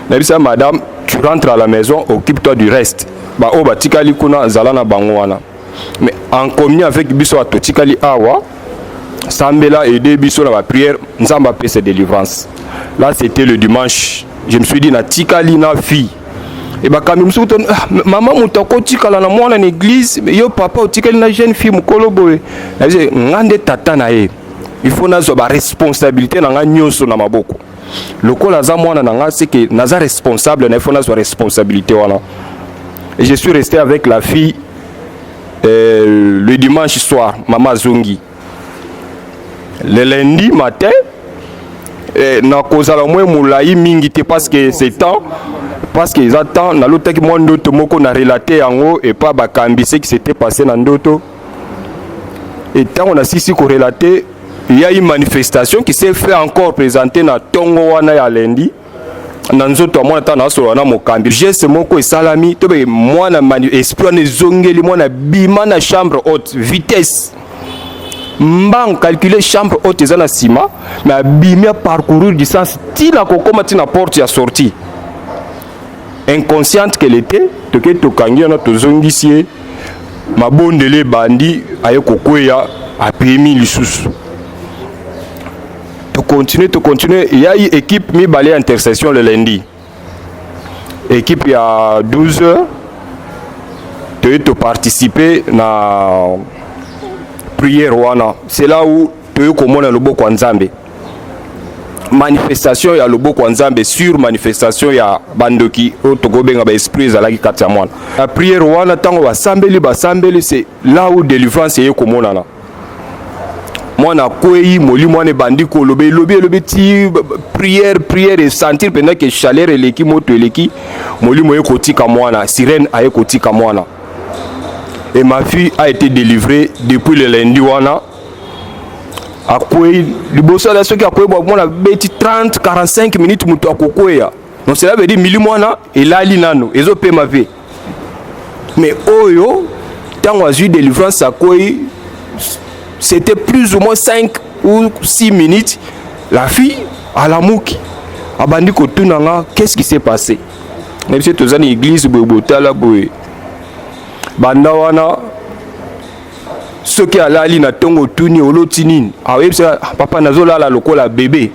Je dis, madame, tu rentres à la maison, occupe-toi du reste. Mais en communion avec Bisso à Totikali Awa, Sambela et deux Bisso dans la prière, nous avons fait cette délivrance. Là, c'était le dimanche. Je me suis dit, na Tikali na fille. Et bah, quand je me suis dit, maman, mon toko Tikala na moi dans l'église, mais yo papa, Tikali na jeune fille, mon koloboé. Je dis, ngande tata na ye. Il faut nazo ba responsabilité na nga nyonso na maboko. Lokola za mwana na nga c'est que naza responsable na il faut nazo responsabilité wana. Et je suis resté avec la fille le dimanche soir, Mama Zongi. Le lundi matin, na kozala moins moulaï mingité parce que c'est temps, parce qu'ils attendent, na l'autre qui moi d'autres mots qu'on a relaté en haut et pas bakambi ce qui s'était passé dans d'autres. Et tant on a si corrélaté, il y a une manifestation qui s'est fait encore présenter dans Tongo wana ya lundi. Dans nzoto moi na solo na mokambi. J'ai ce mot ko salami, to be moi na esprit na zongeli moi na bima na chambre haute vitesse. Mbang calculer chambre haute eza na sima mais abimi a parcourir distance tina kokoma tina porte ya sortie inconsciente qu'elle était toke tokangi na tozongisie mabondele bandi aye kokweya apemi lisusu to continuer il y a une équipe mi balé intercession le lundi équipe ya 12h to participer na prière wana c'est là où tu komona loboko nzambe manifestation ya loboko nzambe sur manifestation ya bandoki o tokobenga ba esprit zalaki kati ya mwana la prière wana tango basambeli c'est là où délivrance ye komona na mwana kwei moli mwana bandi ko lobe ti prière et sentir pendant que chaleur eleki moto eleki moli moye kotika mwana sirène aye kotika mwana. Et ma fille a été délivrée depuis le lundi wana. A quoi le boss a ceux qui a quoi bon la bêti 30-45 minutes muto akokoya. Donc cela veut dire mili mwana et là linano ezo pe ma vie. Mais oyo tant on a eu délivrance à quoi c'était plus ou moins 5 ou 6 minutes la fille à la mouki a bandi ko tunanga qu'est-ce qui s'est passé? Même si tu as une église bobotala boy. Banda wana soki alali na tongo tuni olotini awebisa papa nazolala lokola bébé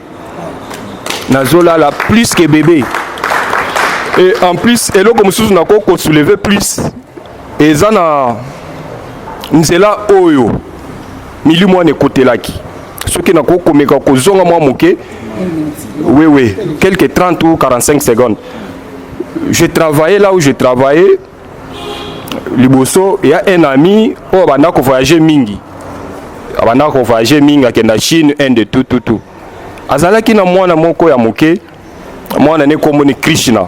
nazolala plus que bébé et en plus eloko mosusu nako ko soulever plus eza na nzela oyo mili mwana ekotelaki soki nako komeka kozonga mwa moke oui quelques 30 ou 45 secondes je travaillais là où je travaillais. Liboso, il y a un ami qui a voyagé mingi. Akenda Chine, Inde, tout. Azalaki na mwana moko ya moke, mwana ne komoni Krishna.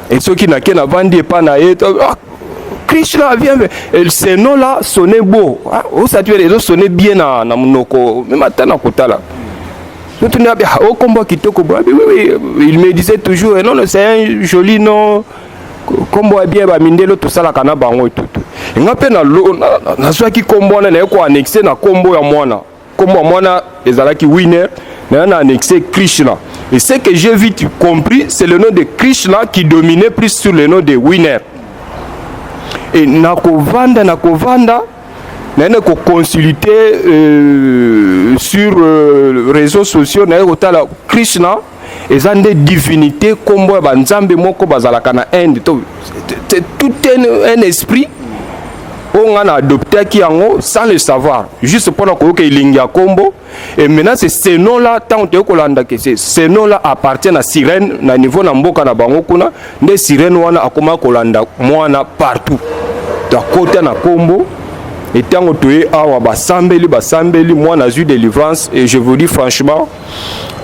Et ceux qui n'a qu'un bandi pas na Krishna vient, et ce nom là sonnait beau. Ça tu veux sonner bien na monoko, même à tana kotala. Oui, il me disait toujours, non, c'est un joli nom. Kombo bien ba mindelo to sala kana bango tout ngape na swaki kombo na ko annexer na kombo ya mwana ezalaki winner na annexer Krishna et ce que j'ai vite compris c'est le nom de Krishna qui dominait plus sur le nom de winner et nakovanda na ko consulter sur réseaux sociaux na ko tala Krishna et ça des divinités comme banzambe moko bazalaka na Inde tout un esprit on a adopté qui en sans le savoir juste pour que ilingia kombo et maintenant c'est ce nom là tant que kolanda que ce nom là appartient à sirène na niveau na mboka na bango kuna des sirène wana akoma kolanda mwana partout da côté na kombo et tant que awa basambeli moi na eu délivrance et je vous dis franchement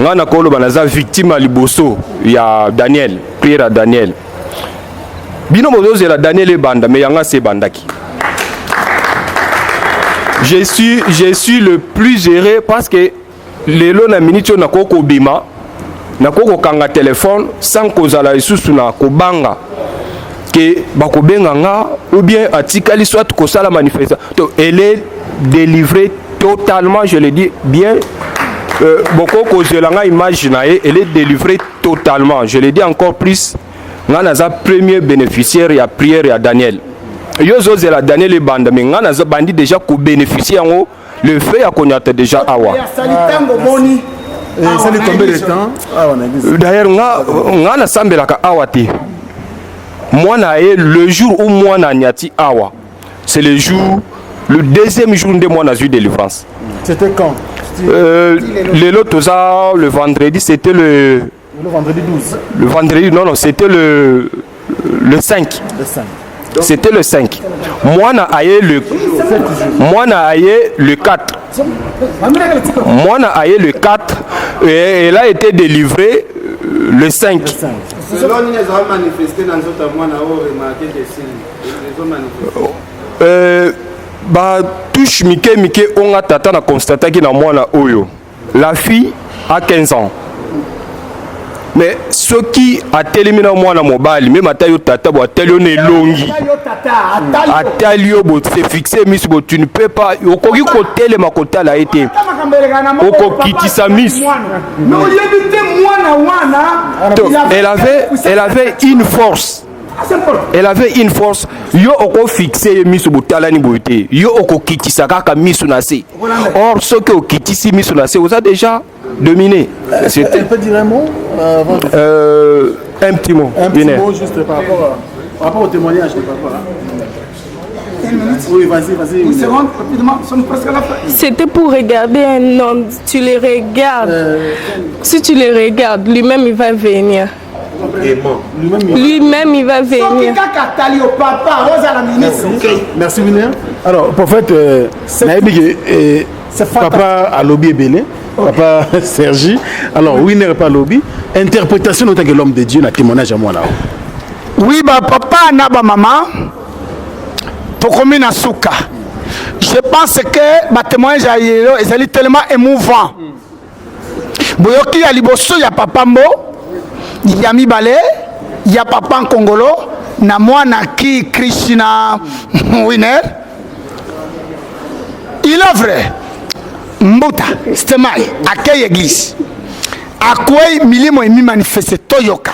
ngana kolo banaza victime à liboso ya Daniel prière à Daniel bino mozo la Daniel e banda mais yanga se bandaki je suis le plus heureux parce que lelo na minute na koko bima na koko kanga téléphone sans kozala isusu na kobanga que bakobenga nga ou bien atikali soit kosala manifestation donc elle est délivrée totalement je le dis bien. Beaucoup de la image elle est délivrée totalement. Je le dis encore plus. Nous avons premier bénéficiaire et prière à Daniel. Yozo la Daniel et bande mais nous avons bandi déjà pour bénéficier en le fait à connaître déjà awa. Ça lui combien de temps? D'ailleurs nous avons sambe la awati. Moi le jour où moi na nyati awa. C'est le deuxième jour de moi na eu délivrance. C'était quand? Le vendredi, c'était le vendredi 12. Le vendredi, non, c'était le 5. Le 5. C'était le 5. Moi, na aye le 4. Moi, na aye le 4. Et elle a été délivrée le 5. Touche Mike, on a tata na constaté que na moi oyo. La fille a 15 ans. Mais ce qui a télé moi na mobile, même à taille tata, bo télé on est longi. À taille bo c'est fixé, miss bo tu ne peux pas. Au côté côté le makoté a été. Au côté qui sa miss. Elle avait une force. Elle avait une force. Yo oko fixé miss bo talani boité. Yo oko kiti sakaka miss nase. Or ce que kiti si miss nase, vous a déjà dominé. C'était un peu dire un mot un petit mot. Un petit mot juste par rapport au témoignage de papa. Oui, vas-y. Une seconde, rapidement, nous sommes presque à la fin. C'était pour regarder un homme. Tu le regardes. Si tu le regardes, lui-même il va venir. Lui-même il va venir. Merci, Winer. Alors, prophète, papa a lobby belé. Papa Sergi. Alors, Winer pas lobby. Interprétation en tant que l'homme de Dieu, la témoignage à moi là. Oui, bah papa na ba maman. Tokomi na souka. Je pense que ma témoignage est tellement émouvant. Boyoki ya liboso ya papa mbo, ya mibale, ya papa en Congolo, na mwana ki Krishna Winer. Il est vrai. Mbuta, stemai, akei église. Akwei milimo emi manifeste toyoka.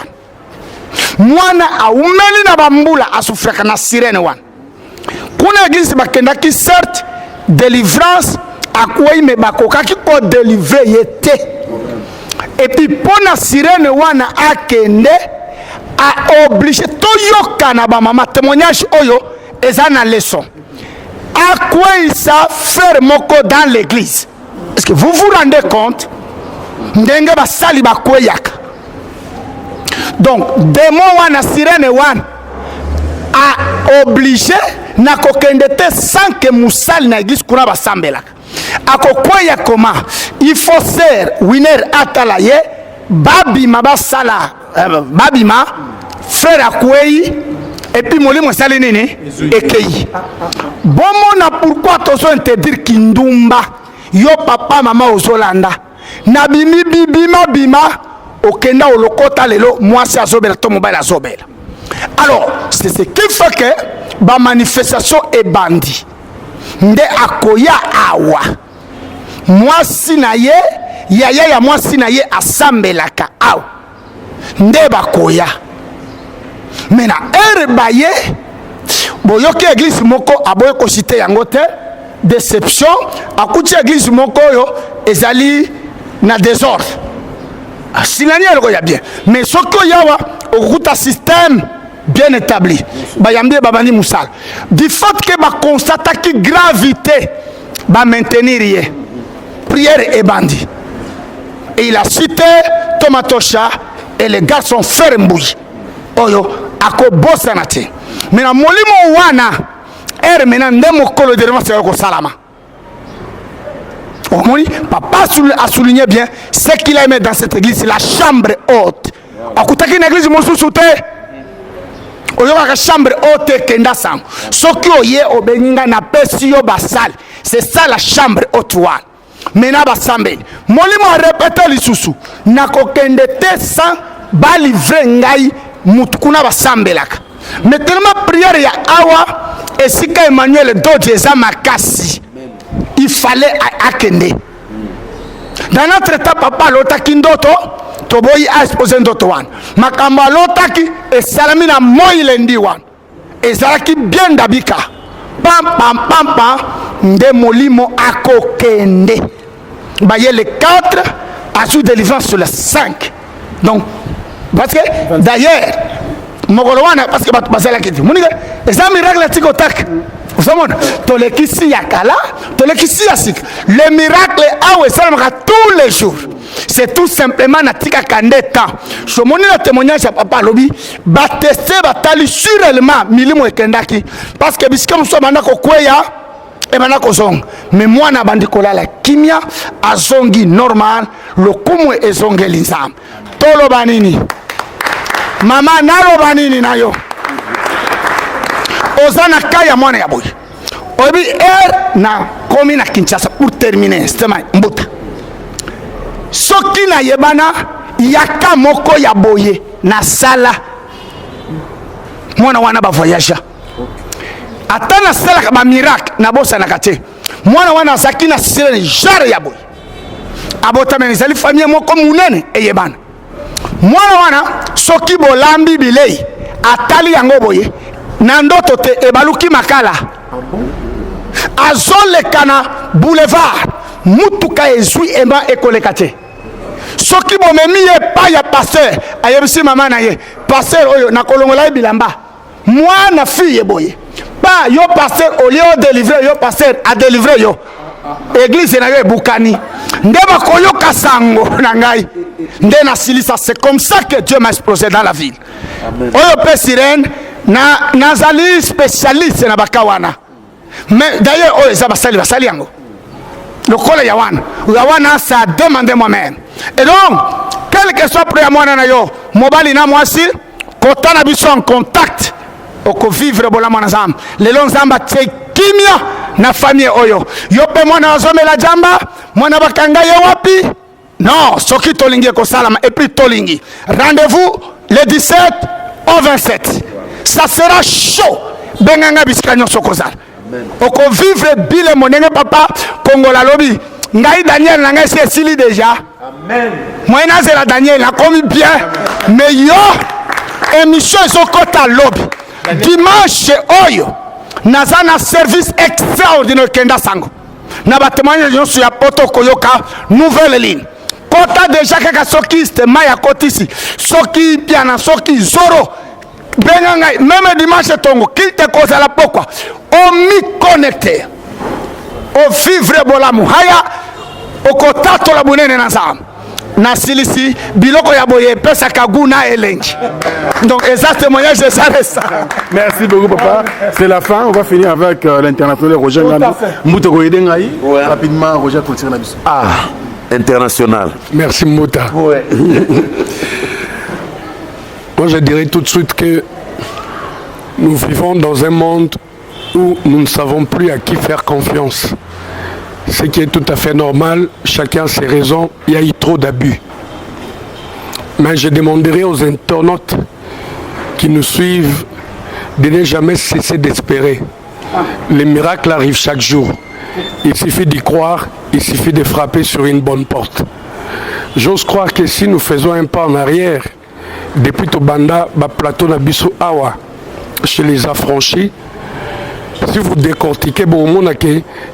Mwana aumeli na bambula asufraka na sirene wan. Kuna église bakendaki certes délivrance akwei me bakokaki ko délivrer yete. Et puis pona sirene wana akende a obligé toyoka na ba mama témoignage oyo ezana leçon. Akwei sa frère moko dans l'église. Est-ce que vous vous rendez compte? Ndenge basali bakweyaka. Donc démon wana sirene wana a obligé na kokende te sans que musali na église kuna basambelaka. Akokweya koma il faut ser Winer atalaye babima basala babima frère akwei et puis molimo sali nini ekei. Bomo na pourquoi tozo interdire kindumba yo papa mama ozolanda na bimi bima okenda olokota lelo mwasi azobela to mobile azobela. Alors c'est ce qui fait que ba manifestation est bandi nde akoya awa mwasi na ye yaya ya mwasi na ye asambelaka awa nde bakoya mena ere baye boyoki église moko aboye ko citer yango te déception akuti église moko yo ezali na désordre asilani eloko ya bien mais soko yawa okuta système bien établi bayambi babani musala du fait que ba constataki gravité ba maintenir ye prière et bandi et il a cité Tomatosha et les gars sont fermboui oyo akobosa na te mais na molimo wana mena nde mokolo derema c'est ko salama. Papa a souligné bien ce qu'il a aimé dans cette église, la chambre haute. Akutaki une église mosusute. Oyoka ka chambre haute kenda sang. Soki oye obeninga na pesi yo basal. C'est ça la chambre haute one. Mena basambe. Molimo a répété lisusu. Na kokende te sans balivre ngai mutukuna basambelaka. Mais tellement prière ya awa et si ka Emmanuel Dodge eza makasi. Il fallait akende. Dans notre état, papa lotaki ndoto, toboyi a exposé ndoto wan. Makamba lotaki et salamina moi lendi wan. Et zalaki bien dabika. Pam, nde molimo akokende. Baye le 4 a sous délivrance sur le 5. Donc, parce que d'ailleurs, Mogolowana, parce que basala kiti. Mounique, c'est un miracle tikotak. Vous savez, le miracle a tous les jours. c'est tout simplement natika kandeta je moni le témoignage ya papa lobi ba tester batali sûrement milimo ekendaki parce que bisika muso banda ko kweya et banda ko zonga mais moi na bandi kolala kimia azongi normal le kumu ezongeli nzam tolo banini mama nalo banini nayo ozana kaya mwana ya boy obi na komi na Kinshasa pour terminer c'est mbuta soki na yebana yaka moko ya boye na sala mwana wana ba voyage ata na sala ba miracle na bosa na kate mwana wana zaki na sire jare ya boye abota menizali famille moko munene eyebana mwana wana soki bolambi bilei atali yango boye na ndoto te ebaluki makala azoleka na boulevard mutuka ezwi ema ekoleka te soki bomemi ye pa ya pasteur ayebisi mama na ye pasteur oyo na kolongola ye bilamba mwana fille boye pa yo pasteur au lieu de délivrer yo pasteur a délivrer yo église na yo ebukani nde bakoyoka sango na ngai nde na silisa c'est comme ça que Dieu m'a explosé dans la ville oyo pe sirène nazali spécialiste na bakawana mais d'ailleurs oyo eza basali yango lokola yawana ça a demandé moi-même et donc quel que soit pour mwana na yo mobali na mwasi kota na biso en contact oko vivre bola mwana zamba lelo nzamba tie kimia na famille oyo yo pe mwana azomela jamba mwana bakanga ye wapi non soki tolingi ko salama et puis tolingi rendez-vous le 17 au 27 ça sera chaud benganga bisika nyonso kozala oko vivre bile monenge papa kongola lobi ngai Daniel na ngai c'est sili déjà amen moi nazela Daniel na komi bien mais yo émission ezokota lobi dimanche oyo naza na service extraordinaire kenda sango na batémoignage nyonso ya poto koyoka nouvelle ligne kota déjà kaka soki stema ya kotisi soki piana soki zoro benga ngai même dimanche tongo kilte kozala pourquoi on mi connecté au vivre bolamu haya okotato la bunene na nzam na silisi biloko ya boye pesa kaguna elengi donc ça témoignage de ça. Merci beaucoup papa, c'est la fin, on va finir avec l'international Roger Ngando Moutoko Edengaï rapidement Roger Kultir Nabiso. International. Merci Mouta. Ouais. Moi je dirais tout de suite que nous vivons dans un monde où nous ne savons plus à qui faire confiance. Ce qui est tout à fait normal, chacun a ses raisons, il y a eu trop d'abus. Mais je demanderai aux internautes qui nous suivent de ne jamais cesser d'espérer. Les miracles arrivent chaque jour. Il suffit d'y croire, il suffit de frapper sur une bonne porte. J'ose croire que si nous faisons un pas en arrière, depuis Tobanda, plateau Nabiso Awa, chez les affranchis, si vous décortiquez,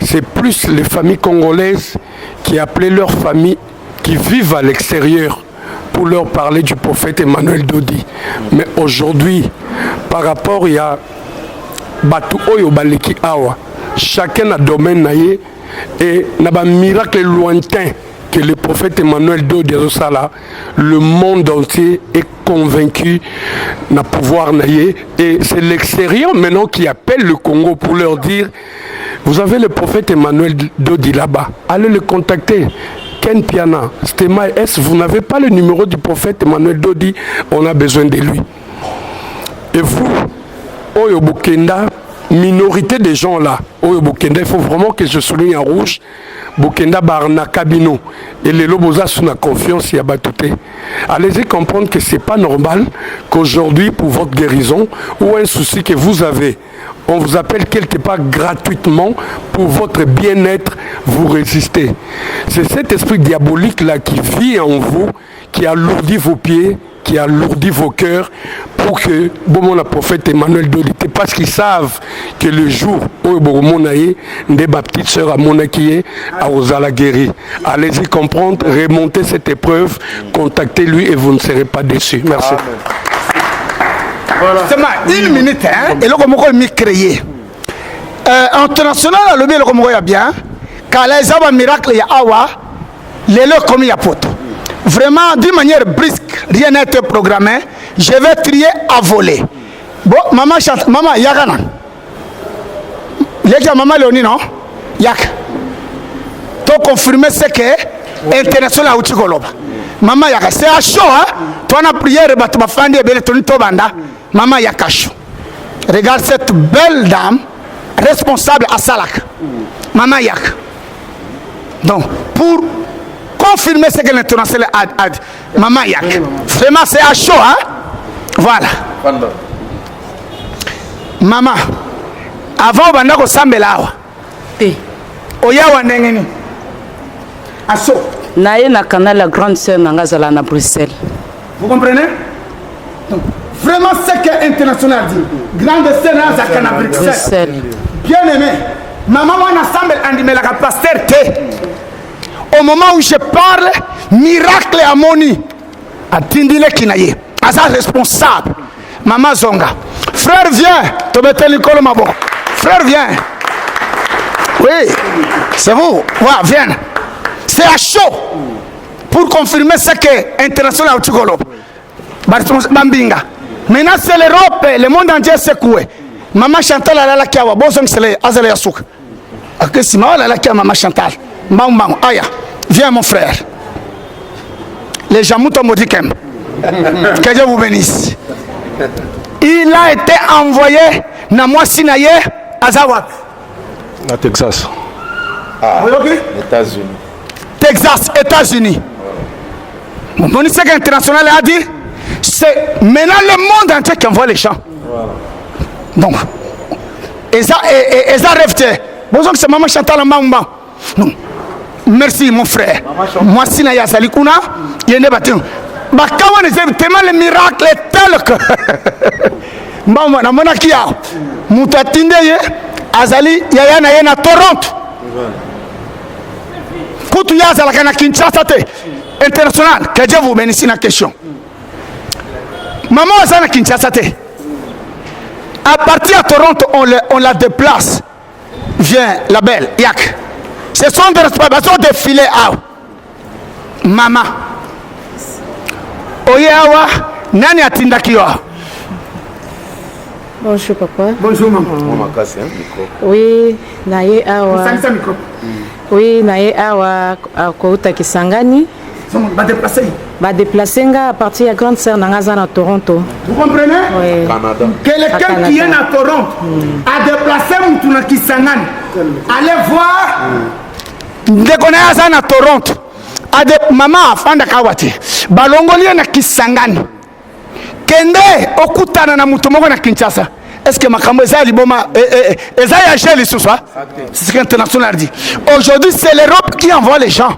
c'est plus les familles congolaises qui appelaient leurs familles qui vivent à l'extérieur pour leur parler du prophète Emmanuel Dodi. Mais aujourd'hui, par rapport à Batu Oyo Baleki Awa, chacun a domaine naïe et n'a pas miracle lointain que le prophète Emmanuel Dodi Sala, le monde entier est convaincu n'a pouvoir naïe et c'est l'extérieur maintenant qui appelle le Congo pour leur dire vous avez le prophète Emmanuel Dodi là-bas, allez le contacter. Ken Piana, Stema S, vous n'avez pas le numéro du prophète Emmanuel Dodi, on a besoin de lui. Et vous, Oyo Bukenda, minorité des gens là, Oyo Bukenda, il faut vraiment que je souligne en rouge, Bukenda Barna Kabino, et les Lobosa sous la confiance, il y a batouté. Allez-y comprendre que c'est pas normal qu'aujourd'hui, pour votre guérison, ou un souci que vous avez, on vous appelle quelque part gratuitement pour votre bien-être, vous résistez. C'est cet esprit diabolique-là qui vit en vous, qui alourdit vos pieds, qui alourdit vos cœurs pour que, bon, le prophète Emmanuel Dodi, parce qu'ils savent que le jour où ma petite sœur à Monakié, à Osala guéri. Allez-y comprendre, remontez cette épreuve, contactez-lui et vous ne serez pas déçus. Merci. Voilà. Une minute, hein, et là, comme on m'a créé. International, le bien, bien, quand les hommes miracle, il y a Awa, les lots comme il y a poto. vraiment d'une manière brusque, rien n'a été programmé. Je vais trier à voler. Bon, maman chante, maman Yakana. Les maman Léonie, non? Yak. Tu confirmer ce que international à Uchikoloba. Maman Yaka, c'est à chaud, hein? Tu as prié, tu vas faire des belles banda. Maman Yaka chaud. Regarde cette belle dame responsable à Salak. Maman Yak. Donc, pour confirmer ce que l'international a dit, Maman Yak. Vraiment, c'est à chaud, hein? Voilà. Maman, avant banda ko sambela awa. Oya wa ndengeni. Asso. Naye na canal la grande sœur Nangazala na Bruxelles. Vous comprenez? Donc, vraiment ce que international dit. Grande sœur Nangazala na Bruxelles. Bien aimé. Maman wana sambel andimela ka pasteur te. Au moment où je parle, miracle à moni. Atindile kinaye. Asa responsable. Maman Zonga. Frère, viens. Tobete Nicole Mabo. Frère, viens. Oui, c'est vous. Ouais, viens. C'est à chaud. Pour confirmer ce que international Uchigolo. Bambinga. Maintenant, c'est l'Europe. Le monde entier secoué. Maman Chantal a la kiawa. Bon, c'est le Azale Yasouk. Ok, si ma la kiawa, Maman Chantal. Mbang, aya. Viens, mon frère. Les gens m'ont dit que Dieu vous bénisse. Il a été envoyé na Moissinaye à Zawat. À Texas. États-Unis. Texas, États-Unis. Mon ministère international a dit, c'est maintenant le monde entier qui envoie les gens. Voilà. Donc, et ça rêve. Bonjour, c'est Maman Chantal Mbamba. Non. Merci mon frère. Moissinaye Azalikuna, il y a des bâtiments. Tellement le miracle est tel que Maman, na mona kia mutatinde ye azali yaya na ye na Toronto. Kutu ya azala kana Kinshasa te international. Que Dieu vous bénisse na question. Maman azala Kinshasa te. À partir de Toronto, on la déplace. Viens la belle Yak. Ce sont des responsabilités défilés à Maman. Oyewa, nani atindakiwa? Bonjour papa. Bonjour maman. Oui, naye awa. Oui, naye awa kouta Kisangani. Ba déplacer à partir de grande sœur Nangaza na Toronto. Vous comprenez? Oui. Canada. Quelqu'un qui est à Toronto a déplacé Mutuna Kisangani. Allez voir. Ndekonaza na Toronto. Maman afanda kawati balongolia na Kisangani kende okutana na mutu moko na Kinshasa. Est-ce que makambo eza liboma eza ya gel soswa? C'est ce qu'international dit. Aujourd'hui c'est l'Europe qui envoie les gens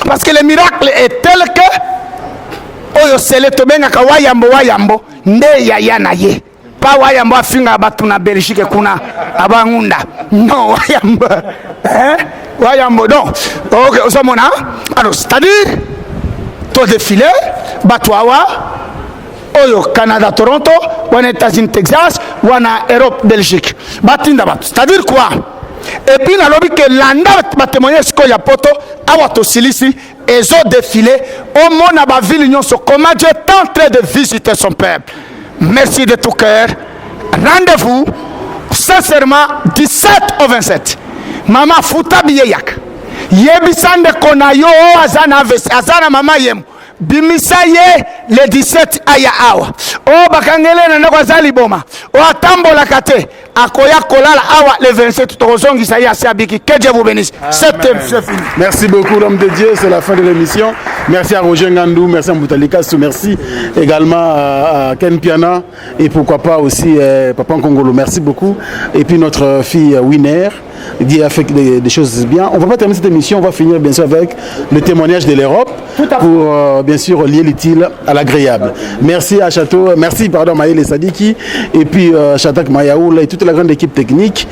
parce que le miracle est tel que oyo sele tobenga ka wayambo nde ya na ye pa wayambo afinga batu na Belgique kuna abangunda non wayambo Wayambo, non. Ok, Osamona. Alors, c'est-à-dire, toi défilé, Batouawa, Oyo, Canada, Toronto, ou en États-Unis, Texas, ou en Europe, Belgique. Batinda bat. C'est-à-dire quoi? Et puis, dans le que l'anda va témoigner ce qu'il y a poto, Awato Silisi, et zo défilé, au monde à la ville, comment Dieu est en train de visiter son peuple. Merci de tout cœur. Rendez-vous, sincèrement, 17 au 27. Maman futa biye yak yebisande kona yo azana vesi azana mama yem bimisa ye le 17 aya awa o bakangele na ndako azali boma o atambola kate akoya kolala awa le 27 tozongisa ya siabiki. Que Dieu vous bénisse. C'est fini. Merci beaucoup l'homme de Dieu, c'est la fin de l'émission. Merci à Roger Ngandou, merci à Mboutalika, merci également à Ken Piana et pourquoi pas aussi Papa Nkongolo. Merci beaucoup. Et puis notre fille Winner qui a fait des choses bien. On ne va pas terminer cette émission, on va finir bien sûr avec le témoignage de l'Europe pour bien sûr lier l'utile à l'agréable. Merci à Château, merci pardon Maïl et Sadiki et puis Chatak Mayaoula et toute la grande équipe technique,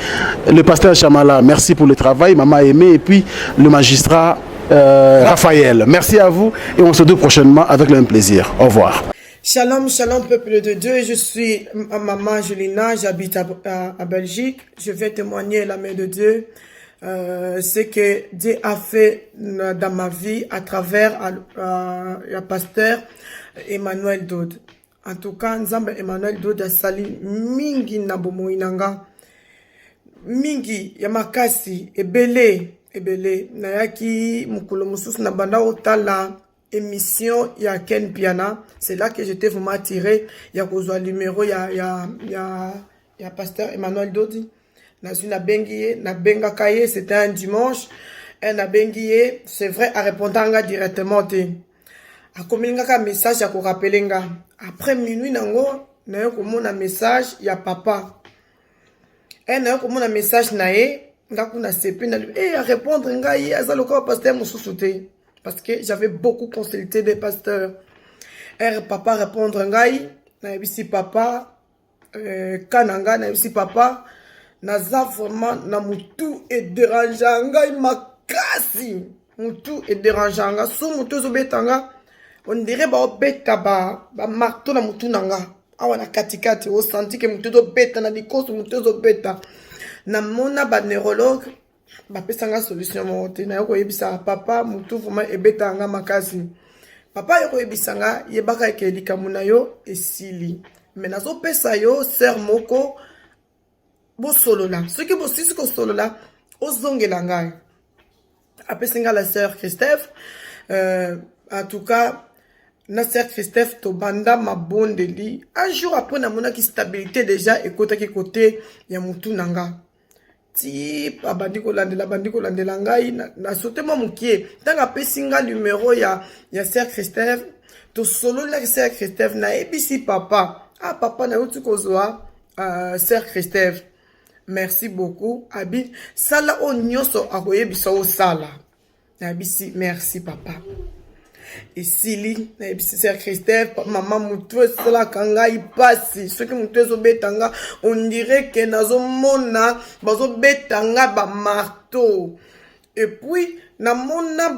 le pasteur Chamala, merci pour le travail, Maman Aimé et puis le magistrat Raphaël. Merci à vous et on se retrouve prochainement avec le même plaisir. Au revoir. Shalom, shalom peuple de Dieu, je suis Maman Julina, j'habite à Belgique, je vais témoigner la main de Dieu ce que Dieu a fait dans ma vie à travers le pasteur Emmanuel Dod. En tout cas, Nzambe Emmanuel Dod a sali mingi na bomoi nanga. Mingi ya makasi ebele nayaki mukolo mususu na banda otala émission ya Ken Piana. C'est là que j'étais vraiment attiré ya kozwa numéro ya pasteur Emmanuel Dodi. Na bengiye na benga kaye, c'était un dimanche. Et na bengiye, c'est vrai, a répondanga directement te. A komingaka message ya ko rappelenga. Après minuit nango, na yo komona message ya papa. Et na yo komona message na ye, nga kuna sepi na lui. A répondre nga ye azaloka pasteur mususu te. Parce que j'avais beaucoup consulté des pasteurs. Et papa répondre nga ye, na yebisi papa kananga na yebisi papa naza vraiment na mutu et dérangeanga makasi. Mutu et dérangeanga so mutu zo betanga. On dirait ba obeta ba marteau na mutu nanga. Awa na katikati o senti que mutu zo beta na dikoso mutu zo beta. Na mona ba neurologue ba pesanga solution mo te na yoko yebisa papa mutu vraiment ebetanga makasi. Papa yoko yebisanga yebaka ke likamuna yo esili. Mais nazo pesa yo sœur moko bo solo là. Ce que bo sisi ko solo là ozongela ngai. Apesinga la sœur Christophe. En tout cas, na sœur Christophe to banda mabondeli. Un jour après na mona ki stabilité déjà ekota ki côté ya mutu nanga. Ti bandiko landela ngai na sote mo mukie. Tanga pesinga numéro ya sœur Christophe. To solo la sœur Christophe na ebisi papa. Ah papa na utu kozwa sœur Christophe. Merci beaucoup. Abi sala o nyoso akoyebisa o sala. Na bisi merci papa. Et Sili, na bisi sœur Christophe, maman mutu sala kanga ipasi. Ce que mutu zo betanga, on dirait que nazo mona bazo betanga ba marteau. Et puis na mona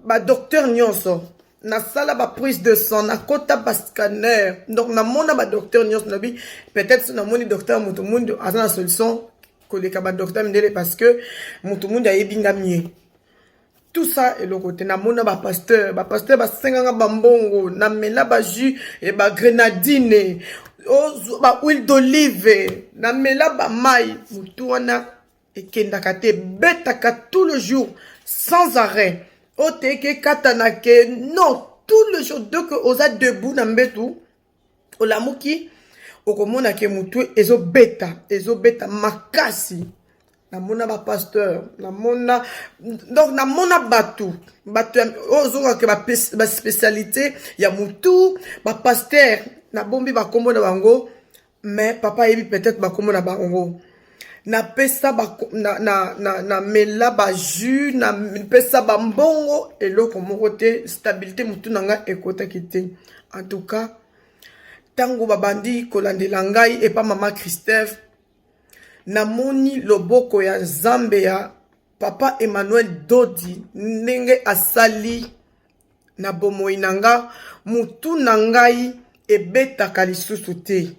ba docteur nyonso. Na sala ba prise de sang, na kota ba scanner. Donc na mona ba docteur nyos nabi, peut-être na moni docteur mutu mundu azana solution ko le ba docteur ndele parce que mutu mundu ayebinga mie. Tout ça est le côté na mona ba pasteur ba senganga ba mbongo, na mela ba jus et ba grenadine, ba huile d'olive, na mela ba mai, mutu wana ekendaka te betaka tout le jour sans arrêt. Oteke katanake non tout le jour dès que oza debout na mbetu olamuki okomona ke mutu ezo beta makasi na mona ba pasteur na mona donc na mona batu ozo ke ba spécialité ya mutu ba pasteur na bombi ba kombo na bango mais papa yebi peut-être ba kombo na bango. Na pesa ba na mela ba jus na pesa ba mbongo eloko moko te stabilité mutu nanga ekota kite. En tout cas tango babandi kolandela ngai et pas maman Christophe na moni loboko ya Nzambe ya papa Emmanuel Dodi ndenge asali na bomoi nanga mutu nangai ebetaka lisusu te.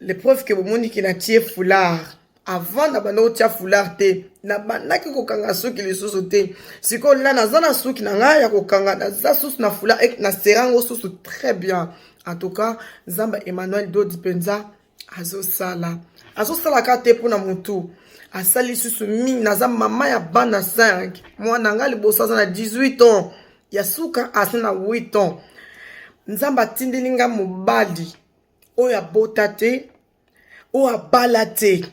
Les preuves que bomoni ki na tie foulard avant na bana otia foulard te na bana ki kokanga suki lisusu te siko la na zana suki na nga ya kokanga na za susu na foulard ek na serango susu très bien. En tout cas Nzambe Emmanuel Dodi penza azosala ka te pona mutu asali susu mingi naza mama ya bana 5 mwana nga liboso aza na 18 ans ya suka asa na 8 ans. Nzambe atindeli nga mobali oyo abota te oyo abala te.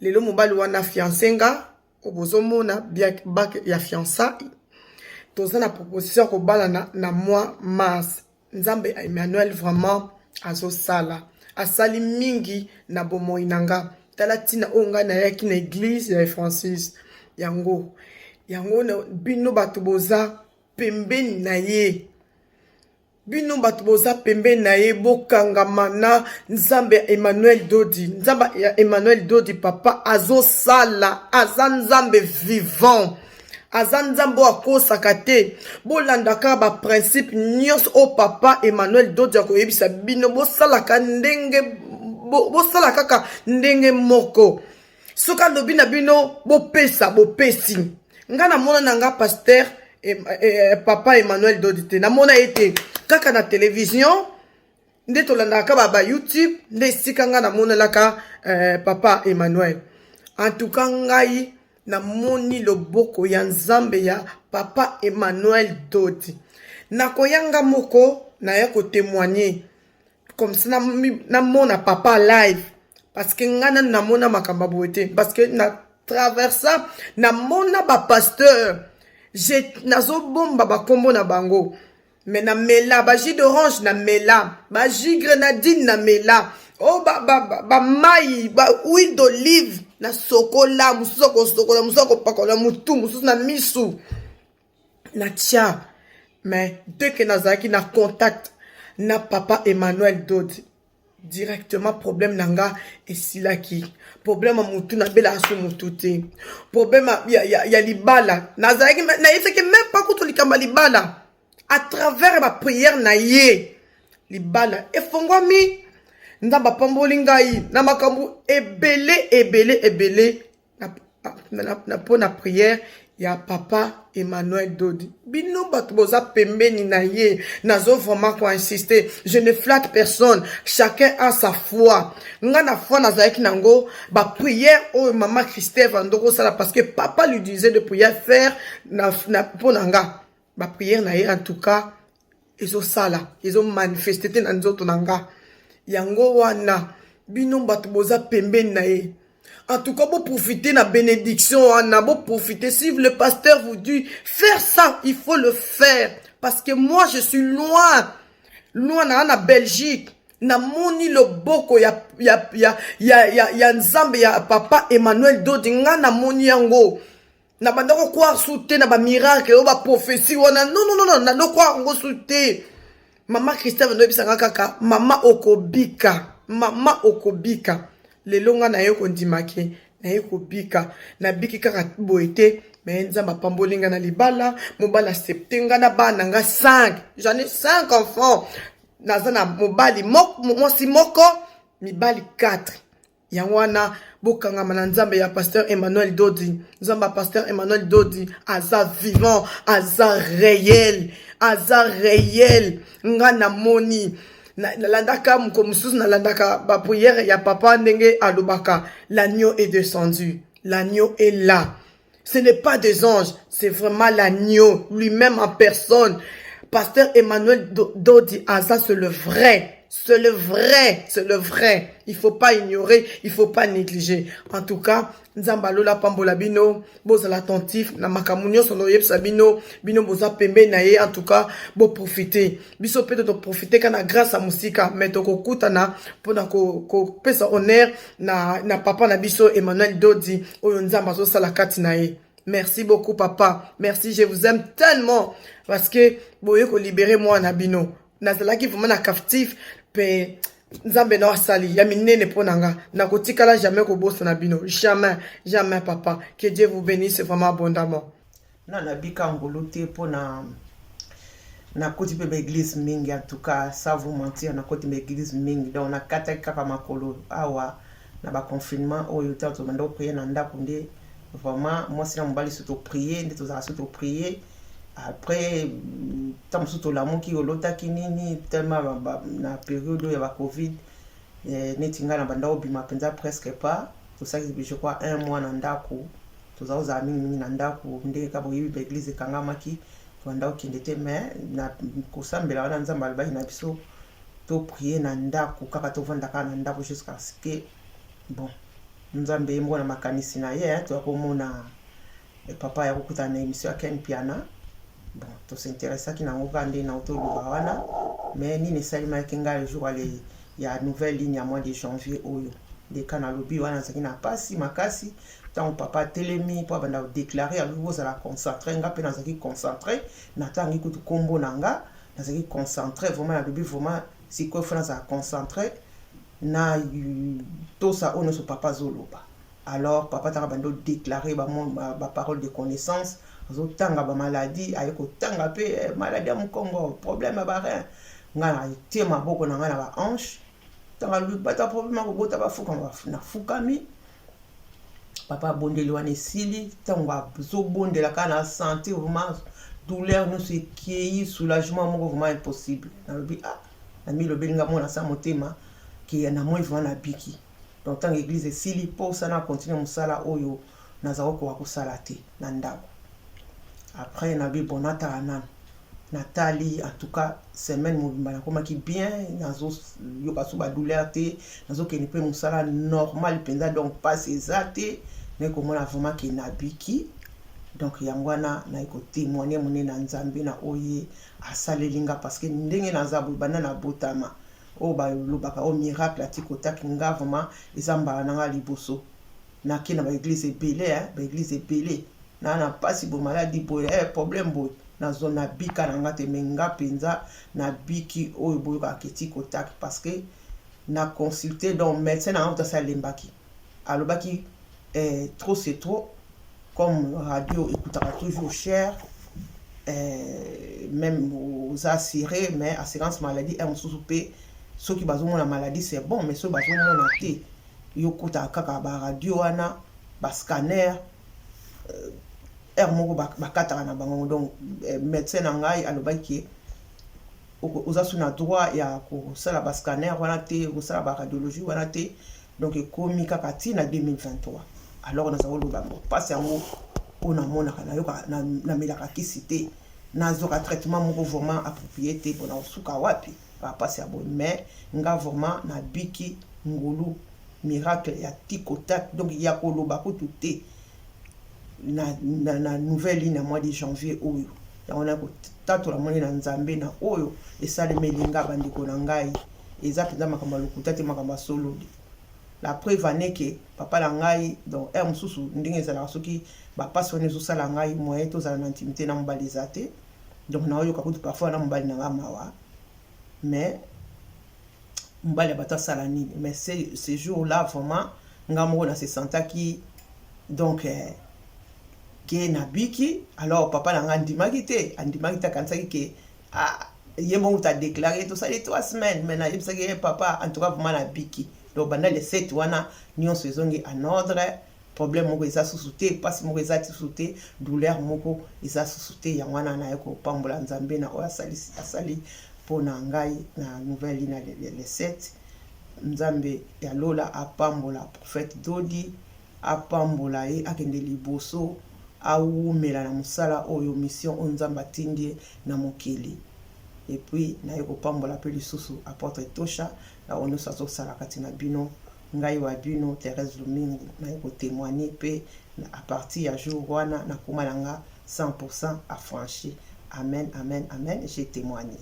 Lelo mobali wana fiancenga obozomona bien bak ya fiança toza na proposition ko bala na mois mars. Nzambe Emmanuel vraiment azosala asali mingi na bomoi nanga tala tina onga na yaki na église ya Francis yango na bino batu boza pembeni na ye. Bino batu boza pembeni na ye bokangama na Nzambe Emmanuel Dodi. Nzambe Emmanuel Dodi papa azosala aza Nzambe vivant. Aza Nzambe akosaka te. Bolandaka ba principe nyos o papa Emmanuel Dodi akoyebisa bino bosalaka ndenge bosalaka ka ndenge moko. soka lobi na bino bopesa bopesi nga na mona nanga pasteur papa Emmanuel Dodite na mona ete kaka na télévision nde tolandaka ba YouTube nde sika nga na mona laka papa Emmanuel. En tout cas ngai na moni loboko ya nzambe ya papa Emmanuel Dodi na koyanga moko na ya ko témoigner comme ça na mona papa live parce que ngana na mona makamba boete parce que na travers ça na mona ba pasteur j'ai nazo bomba ba kombo na bango mais na mela ba jus d'orange na mela ba jus grenadine na mela oh ba mai ba huile d'olive na sokola musoko pakola mutu musu na misu na tia mais dès que nazaki na contact na papa Emmanuel Dodi directement problème nanga esilaki problème mutu na bela asu mutu te problème ya libala nazaki na yeseke même pas kuto likamba libala à travers ma prière na ye libala efongwami nzamba pamboli ngai na makambu ebele na pona prière ya papa Emmanuel Dodi bino bato boza pembeni na ye nazo vraiment ko insister je ne flatte personne chacun a sa foi nga na foi nazaki nango ba prière o maman Christelle Vandoro sala parce que papa lui disait de prier faire na pona nga ba prière na ye en tout cas ezo sala ezo manifester na nzoto nanga yango wana bino bato boza pembeni na ye. En tout cas, vous profitez de la bénédiction, vous profitez. Si le pasteur vous dit faire ça, il faut le faire. Parce que moi, je suis loin na Belgique. Na moni le boko ya nzambe ya papa Emmanuel Dodi nga na moni yango. Na bandako kwa soute na ba miracle o ba prophétie wana non na no kwa ngo soute. Maman Christelle no bisanga kaka mama okobika. Lelo nga na ye kondimake na ye kobika na biki kaka boete mais nzamba pambolinga na libala mobala septenga na bana nga 5 j'en ai 5 enfants nazana mobali mosi moko mibali 4 yangwana bokanga mana nzambe ya pasteur Emmanuel Dodi nzamba pasteur Emmanuel Dodi aza vivant aza réel nga na moni nalandaka mko mususu nalandaka ba prière ya papa ndenge alobaka l'agneau est descendu l'agneau est là ce n'est pas des anges c'est vraiment l'agneau lui-même en personne pasteur Emmanuel Dodi Aza c'est le vrai il faut pas ignorer il faut pas négliger en tout cas nzamba lola pambola bino bozala attentif na makamunyo solo yebsa bino boza pembe na ye en tout cas bo profiter biso peut to profiter kana grâce à musika mais to kokutana pona ko pesa honneur na papa na biso Emmanuel Dodi oyo nzamba so sala kati na ye. Merci beaucoup papa, merci, je vous aime tellement parce que boye ko libérer moi na bino nazalaki vraiment na captif pe nzambe no asali ya minene ponanga na kotikala jamais ko bossa na bino jamais papa, que Dieu vous bénisse vraiment abondamment. Na bika ngolote pona na koti pe église mingi en tout cas ça vous mentir na koti église mingi donc na kata kaka makolo awa na ba confinement oyo tato mando prier na ndako nde vraiment moi c'est mbali surtout prier nde tozala surtout prier après tant surtout la moki olota kinini tellement na période ya ba covid netinga na banda obima penza presque pas tout ça je crois 1 mois na ndako tozaoza mingi na ndako nde ka boyi ba église kangamaki banda okindete mais na kosambela wana nzamba albahi na biso to prier na ndako kaka to vanda kana ndako jusqu'à ce que bon nzambe yembo na makanisi na ye to akomona papa ya kokuta na émission ya Ken Piana bon to s'intéressa ki na ngokande na autoluba wana mais ni ne salima kinga le jour aller ya nouvelle ligne à mois de janvier oyo de kana lobi wana zaki na pasi makasi tant papa telemi po banda déclarer à nouveau ça la concentrer nga pe na zaki concentrer na tangi kutu kombo nanga na zaki concentrer vraiment na lobi vraiment si ko France a concentrer na tout ça on ne se papa zoloba alors papa tanga bando déclarer ba parole de connaissance zo tanga ba maladie ayeko tanga pe maladie am Congo problème ba rien nga tie maboko na nga na ba hanche tanga lu bata problème ko bota ba fuka na fukami papa bondeli wana esili ntango azobondela kaka na santé vraiment douleur nyonso ekei soulagement moko vraiment impossible nalobi nami lobelinga mona sa motema ke na moi vraiment nabiki donc ntango église esili mpo osana continue mosala oyo nazala kokoka kosala te na ndako après nabi bon natala nano natali en tout cas semaine mobimba nakomaki bien nazoyoka so badouleur te nazokende mpe mosala normal mpenza donc passe eza te mais komona vraiment ke nabiki donc yango wana nayi kotémoigne monene na nzambe na oye asalelinga parce que ndenge naza boye banda na botama oyo balobaka o miracle ati kotaki nga vraiment eza mbala nanga liboso nake na baeglise ebele baeglise ebele na mpasi boye maladi boye problème boye nazona bika na nga te me nga mpenza na biki oyo boyokaka eti kotaki parce que na consulté donc médecin na nga moto asalembaki alobaki trop c'est trop comme radio écoutera toujours cher même aux assurés mais assurance maladie mosusu mpe soki bazomona maladie c'est bon mais soki bazomona te yokutaka kaka baradio wana bascanner moko bakataka na bango donc médecin na ngai alobaki oza su na droit ya kosala bascanner wana te kosala baradiologie wana te donc ekomi kaka ntina 2023 alors naza koloba mpasi yango mpo namonaka nayoka namelaka kisi te nazoka traitement moko vraiment approprié te mpona kosuka wapi bapasi ya boye mais nga vraiment nabiki ngulu miracle ya tikotak donc ya koloba kutu te na nouvelle ligne ya mois de janvier oyo yango na kotatola moni na nzambe na oyo esalemelinga bandeko na ngai eza mpenza makambo ya lokuta te makambo ya sololi la preuve ane ke papa na ngai donc mosusu ndenge ezalaka soki bapasi wana ezosala ngai moyen tozala na intimité na mobali eza te donc naoyoka kutu parfois na mobali na ngai mawa mais mobali abato asala nini mais ce jour là vraiment nga moko na se sentaki donc ke nabiki alors papa na nga andimaki te akanisaki ke ye moko ta déclaré tosali 3 semaines mais nayebisaki papa en tout cas vraiment nabiki donc banda le 7 wana nyonso ezongi en ordre problème moko eza susu te pasi moko eza susu te douleur moko eza susu te yango wana naye kopambola nzambe na oyo asali mpo na ngai na nouvelle ligne le 7 nzambe ya lola apambola prophète Dodi apambola ye akende liboso awumela na mosala oyo mission oyo nzambe atindi na mokili et puis naye kopambola mpe lisusu apôtre Tosha na oyo nyonso azosala kati na bino ngai wa bino Thérèse Lumingu naye kotémoigne mpe à partir ya jour wana nakoma na nga 100% affranchi amen amen amen j'ai témoigné.